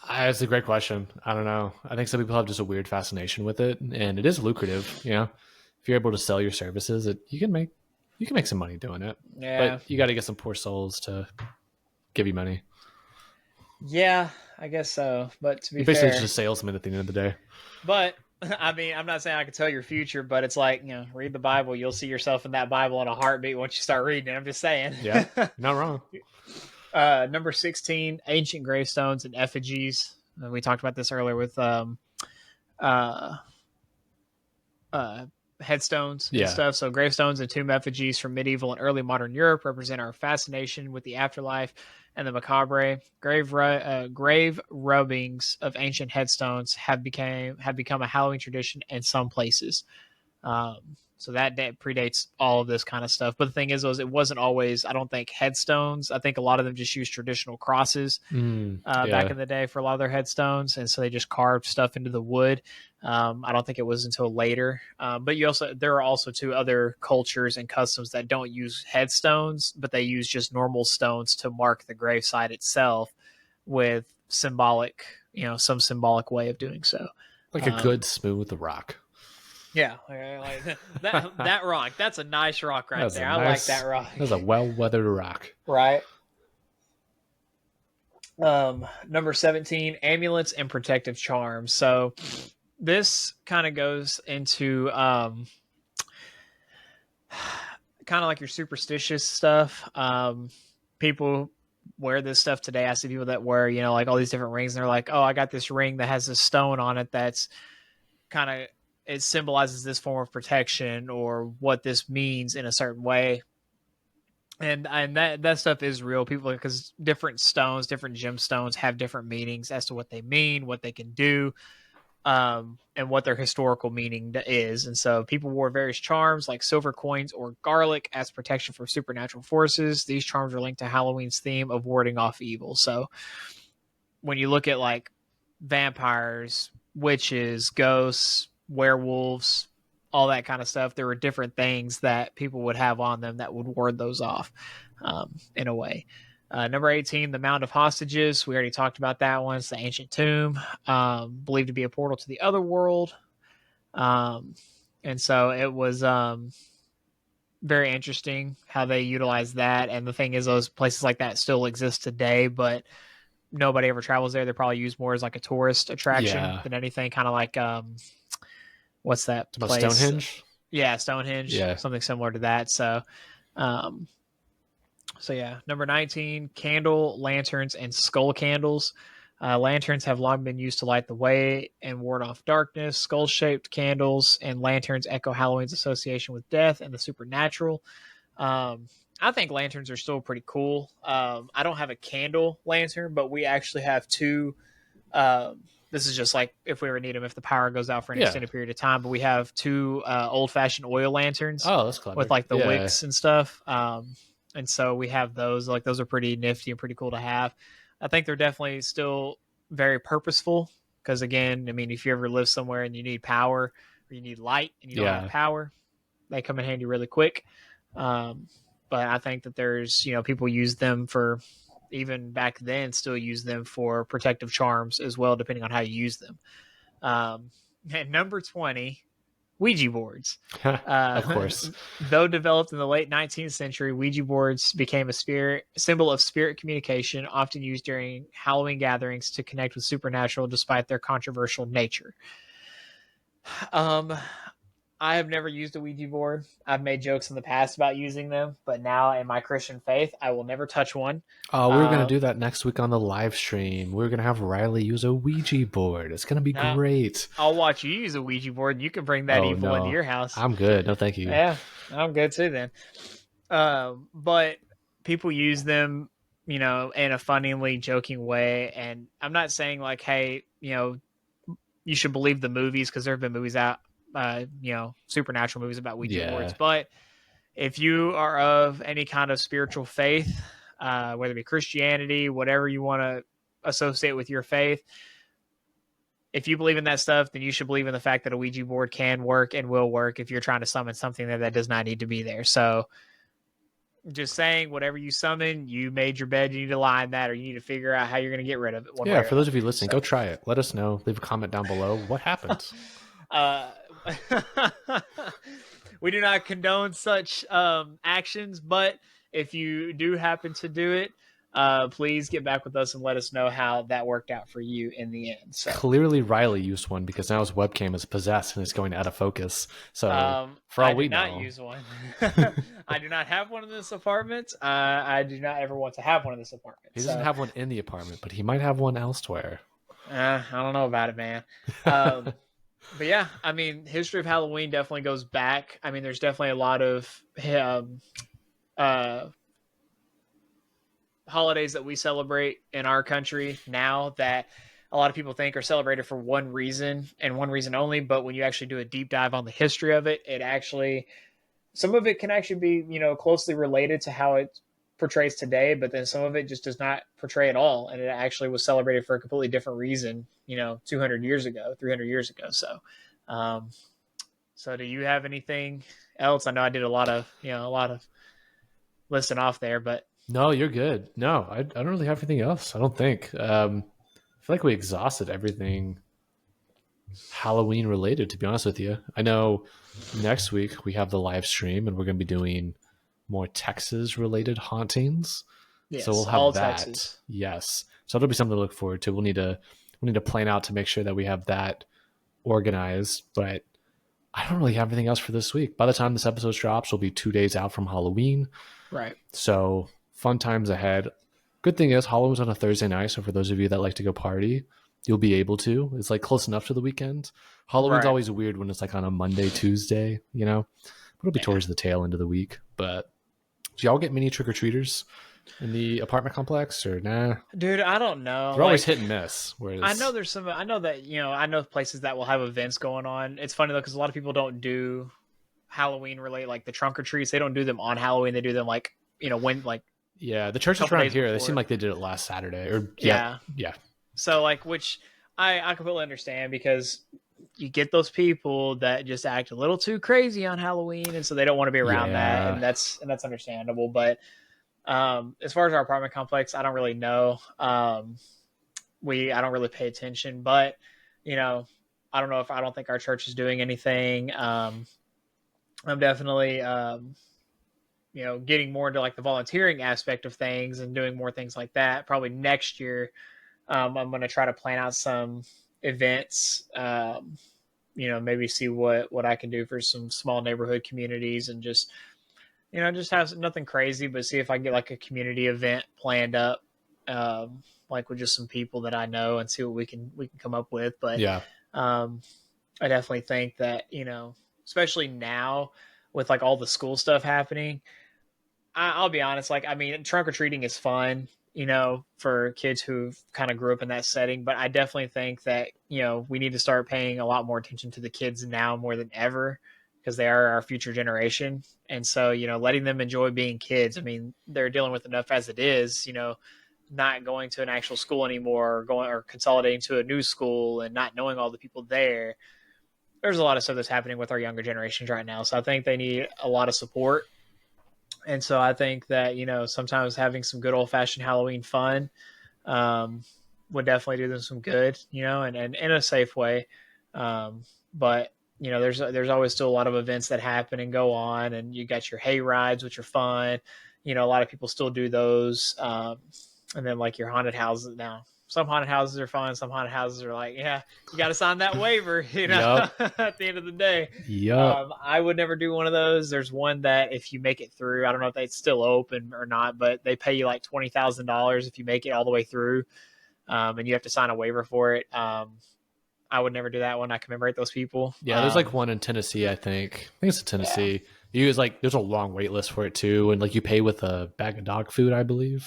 That's a great question. I don't know. I think some people have just a weird fascination with it, and it is lucrative. If you're able to sell your services, you can make some money doing it. Yeah, but you got to get some poor souls to give you money. Yeah, I guess so. But to be you're basically fair, just a salesman at the end of the day. But I'm not saying I can tell your future, but it's read the Bible. You'll see yourself in that Bible in a heartbeat once you start reading it. I'm just saying. Yeah, not wrong. Number 16, ancient gravestones and effigies. We talked about this earlier with headstones and stuff. So gravestones and tomb effigies from medieval and early modern Europe represent our fascination with the afterlife and the macabre. Grave rubbings of ancient headstones have become a Halloween tradition in some places. So that predates all of this kind of stuff. But the thing is, it wasn't always, I don't think, headstones. I think a lot of them just used traditional crosses back in the day for a lot of their headstones. And so they just carved stuff into the wood. I don't think it was until later. But there are also two other cultures and customs that don't use headstones, but they use just normal stones to mark the gravesite itself with symbolic, some symbolic way of doing so. Like a good smooth rock. Yeah, like that rock. That's a nice rock right there. I like that rock. That's a well-weathered rock. Right. Number 17, amulets and protective charms. So this kind of goes into kind of like your superstitious stuff. People wear this stuff today. I see people that wear, like all these different rings, and they're like, oh, I got this ring that has a stone on it that's kind of, it symbolizes this form of protection or what this means in a certain way. And that stuff is real. People, because different stones, different gemstones have different meanings as to what they mean, what they can do, and what their historical meaning is. And so people wore various charms like silver coins or garlic as protection from supernatural forces. These charms are linked to Halloween's theme of warding off evil. So when you look at like vampires, witches, ghosts, werewolves, all that kind of stuff, there were different things that people would have on them that would ward those off in a way. Number 18, the Mound of Hostages. We already talked about that one. It's the ancient tomb, believed to be a portal to the other world. And so it was very interesting how they utilized that. And the thing is, those places like that still exist today, but nobody ever travels there. They're probably used more as like a tourist attraction than anything. Kind of like what's that place? Stonehenge? Yeah, Stonehenge. Yeah. Something similar to that. So yeah. Number 19, candle, lanterns, and skull candles. Lanterns have long been used to light the way and ward off darkness. Skull-shaped candles and lanterns echo Halloween's association with death and the supernatural. I think lanterns are still pretty cool. I don't have a candle lantern, but we actually have two. This is just like if we ever need them, if the power goes out for an extended period of time. But we have two old-fashioned oil lanterns. Oh, that's clever. With like the wicks and stuff. And so we have those. Like those are pretty nifty and pretty cool to have. I think they're definitely still very purposeful because, again, I mean, if you ever live somewhere and you need power or you need light and you don't have power, they come in handy really quick. But I think that there's, people use them for, even back then, still use them for protective charms as well, depending on how you use them. And number 20, Ouija boards. Of course. Though developed in the late 19th century, Ouija boards became a symbol of spirit communication, often used during Halloween gatherings to connect with supernatural despite their controversial nature. I have never used a Ouija board. I've made jokes in the past about using them, but now in my Christian faith, I will never touch one. Oh, we're going to do that next week on the live stream. We're going to have Riley use a Ouija board. It's going to be great. I'll watch you use a Ouija board. You can bring that evil into your house. I'm good. No, thank you. Yeah, I'm good too then. But people use them, in a funnily joking way. And I'm not saying like, hey, you should believe the movies because there have been movies out, supernatural movies about Ouija boards. But if you are of any kind of spiritual faith, whether it be Christianity, whatever you want to associate with your faith, if you believe in that stuff, then you should believe in the fact that a Ouija board can work and will work if you're trying to summon something that does not need to be there. So just saying, whatever you summon, you made your bed, you need to lie in that, or you need to figure out how you're going to get rid of it. For those of you listening, go try it. Let us know. Leave a comment down below. What happens? We do not condone such actions, but if you do happen to do it, please get back with us and let us know how that worked out for you in the end. So clearly Riley used one because now his webcam is possessed and it's going out of focus. So for all we know, I did not use one. I do not have one in this apartment. I do not ever want to have one in this apartment. He doesn't have one in the apartment, but he might have one elsewhere. I don't know about it, man. But yeah, I mean, history of Halloween definitely goes back. I mean, there's definitely a lot of holidays that we celebrate in our country now that a lot of people think are celebrated for one reason and one reason only. But when you actually do a deep dive on the history of it, it actually, some of it can actually be, closely related to how it portrays today, but then some of it just does not portray at all. And it actually was celebrated for a completely different reason, 200 years ago, 300 years ago. So do you have anything else? I know I did a lot of listing off there, but No, you're good. No, I don't really have anything else. I don't think. I feel like we exhausted everything Halloween related, to be honest with you. I know next week we have the live stream and we're going to be doing more Texas related hauntings. yes, So we'll have all that. Texas. Yes. So that'll be something to look forward to. We'll need to plan out to make sure that we have that organized, but I don't really have anything else for this week. By the time this episode drops, we'll be 2 days out from Halloween. Right. So fun times ahead. Good thing is Halloween's on a Thursday night, so for those of you that like to go party, you'll be able to. It's like close enough to the weekend. Halloween's Right. always weird when it's like on a Monday, Tuesday, But it'll be towards the tail end of the week. But do y'all get many trick-or-treaters in the apartment complex or nah? Dude, I don't know. They're always hit and miss. Whereas I know there's some. I know that I know places that will have events going on. It's funny though because a lot of people don't do Halloween related, like the trunk or treats. They don't do them on Halloween. They do them like when like yeah, the churches couple around days here, they before. seem like they did it last Saturday or Yeah. yeah. So like which I completely understand because you get those people that just act a little too crazy on Halloween and so they don't want to be around that, and that's understandable. But as far as our apartment complex, I don't really know. I don't really pay attention, but I don't think our church is doing anything. I'm definitely getting more into like the volunteering aspect of things and doing more things like that. Probably next year, I'm going to try to plan out some events. Maybe see what I can do for some small neighborhood communities and just have nothing crazy, but see if I can get like a community event planned up, like with just some people that I know and see what we can come up with. But Yeah. I definitely think that, especially now with like all the school stuff happening, I'll be honest, like, I mean, trunk or treating is fun, for kids who kind of grew up in that setting. But I definitely think that, we need to start paying a lot more attention to the kids now more than ever because they are our future generation. And so, letting them enjoy being kids. I mean, they're dealing with enough as it is, not going to an actual school anymore or consolidating to a new school and not knowing all the people there. There's a lot of stuff that's happening with our younger generations right now. So I think they need a lot of support. And so I think that, sometimes having some good old fashioned Halloween fun would definitely do them some good, and in a safe way. But there's always still a lot of events that happen and go on, and you got your hay rides, which are fun. A lot of people still do those. And then like your haunted houses now. Some haunted houses are fun. Some haunted houses are like, yeah, you got to sign that waiver, at the end of the day. Yep. I would never do one of those. There's one that if you make it through, I don't know if it's still open or not, but they pay you like $20,000 if you make it all the way through. And you have to sign a waiver for it. I would never do that one. I commemorate those people. Yeah, there's like one in Tennessee, I think. I think it's in Tennessee. You use like there's a long wait list for it too, and like you pay with a bag of dog food, I believe,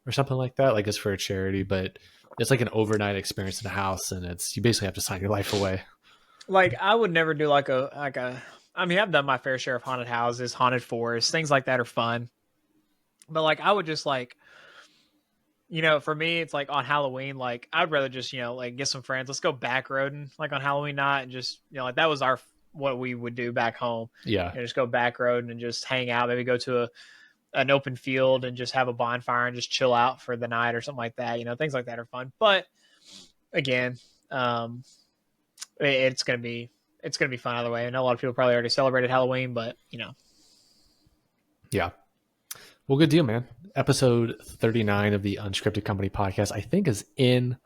or something like that. Like it's for a charity, but it's like an overnight experience in a house, and you basically have to sign your life away. Like I would never do like a. I mean, I've done my fair share of haunted houses, haunted forests, things like that are fun. But like I would just like, for me, it's like on Halloween, like I'd rather just, like get some friends. Let's go back roading like on Halloween night and just, like that was what we would do back home. Yeah. Just go back roading and just hang out, maybe go to an open field and just have a bonfire and just chill out for the night or something like that. Things like that are fun. But again, it's going to be fun either way. I know a lot of people probably already celebrated Halloween, but Yeah. Well, good deal, man. Episode 39 of the Unscripted Company podcast, I think, is in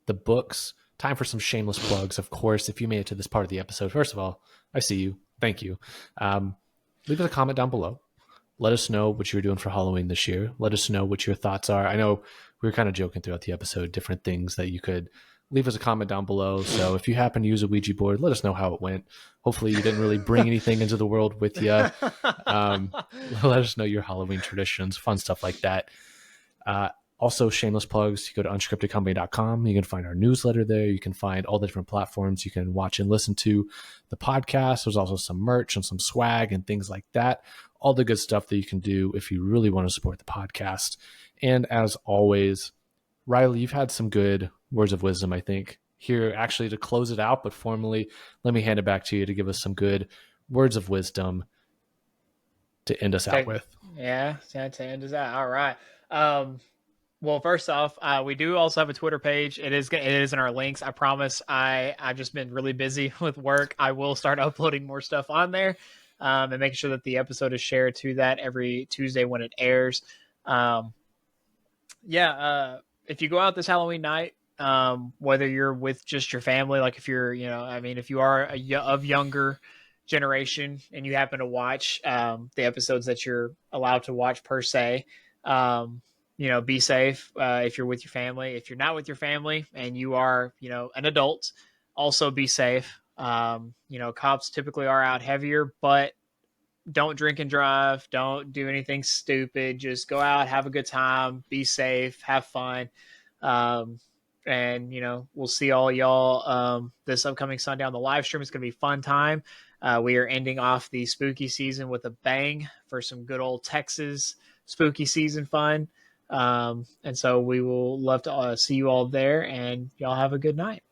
the books. Time for some shameless plugs. Of course, if you made it to this part of the episode, first of all, I see you. Thank you. Leave us a comment down below. Let us know what you're doing for Halloween this year. Let us know what your thoughts are. I know we were kind of joking throughout the episode, different things that you could leave us a comment down below. So if you happen to use a Ouija board, let us know how it went. Hopefully you didn't really bring anything into the world with you. Let us know your Halloween traditions, fun stuff like that. Also, shameless plugs, you go to unscriptedcompany.com. You can find our newsletter there. You can find all the different platforms you can watch and listen to the podcast. There's also some merch and some swag and things like that. All the good stuff that you can do if you really want to support the podcast. And as always, Riley, you've had some good words of wisdom, I think, here actually to close it out. But formally, let me hand it back to you to give us some good words of wisdom to end us out with. Yeah, to end us out. All right. Well, first off, we do also have a Twitter page. It is in our links. I promise. I've just been really busy with work. I will start uploading more stuff on there, and making sure that the episode is shared to that every Tuesday when it airs. If you go out this Halloween night, whether you're with just your family, like if you're, if you are of younger generation and you happen to watch the episodes that you're allowed to watch per se, be safe if you're with your family. If you're not with your family and you are, an adult, also be safe. Cops typically are out heavier, but don't drink and drive. Don't do anything stupid. Just go out, have a good time, be safe, have fun. We'll see all y'all this upcoming Sunday on the live stream. It's going to be a fun time. We are ending off the spooky season with a bang for some good old Texas spooky season fun. And so we will love to see you all there, and y'all have a good night.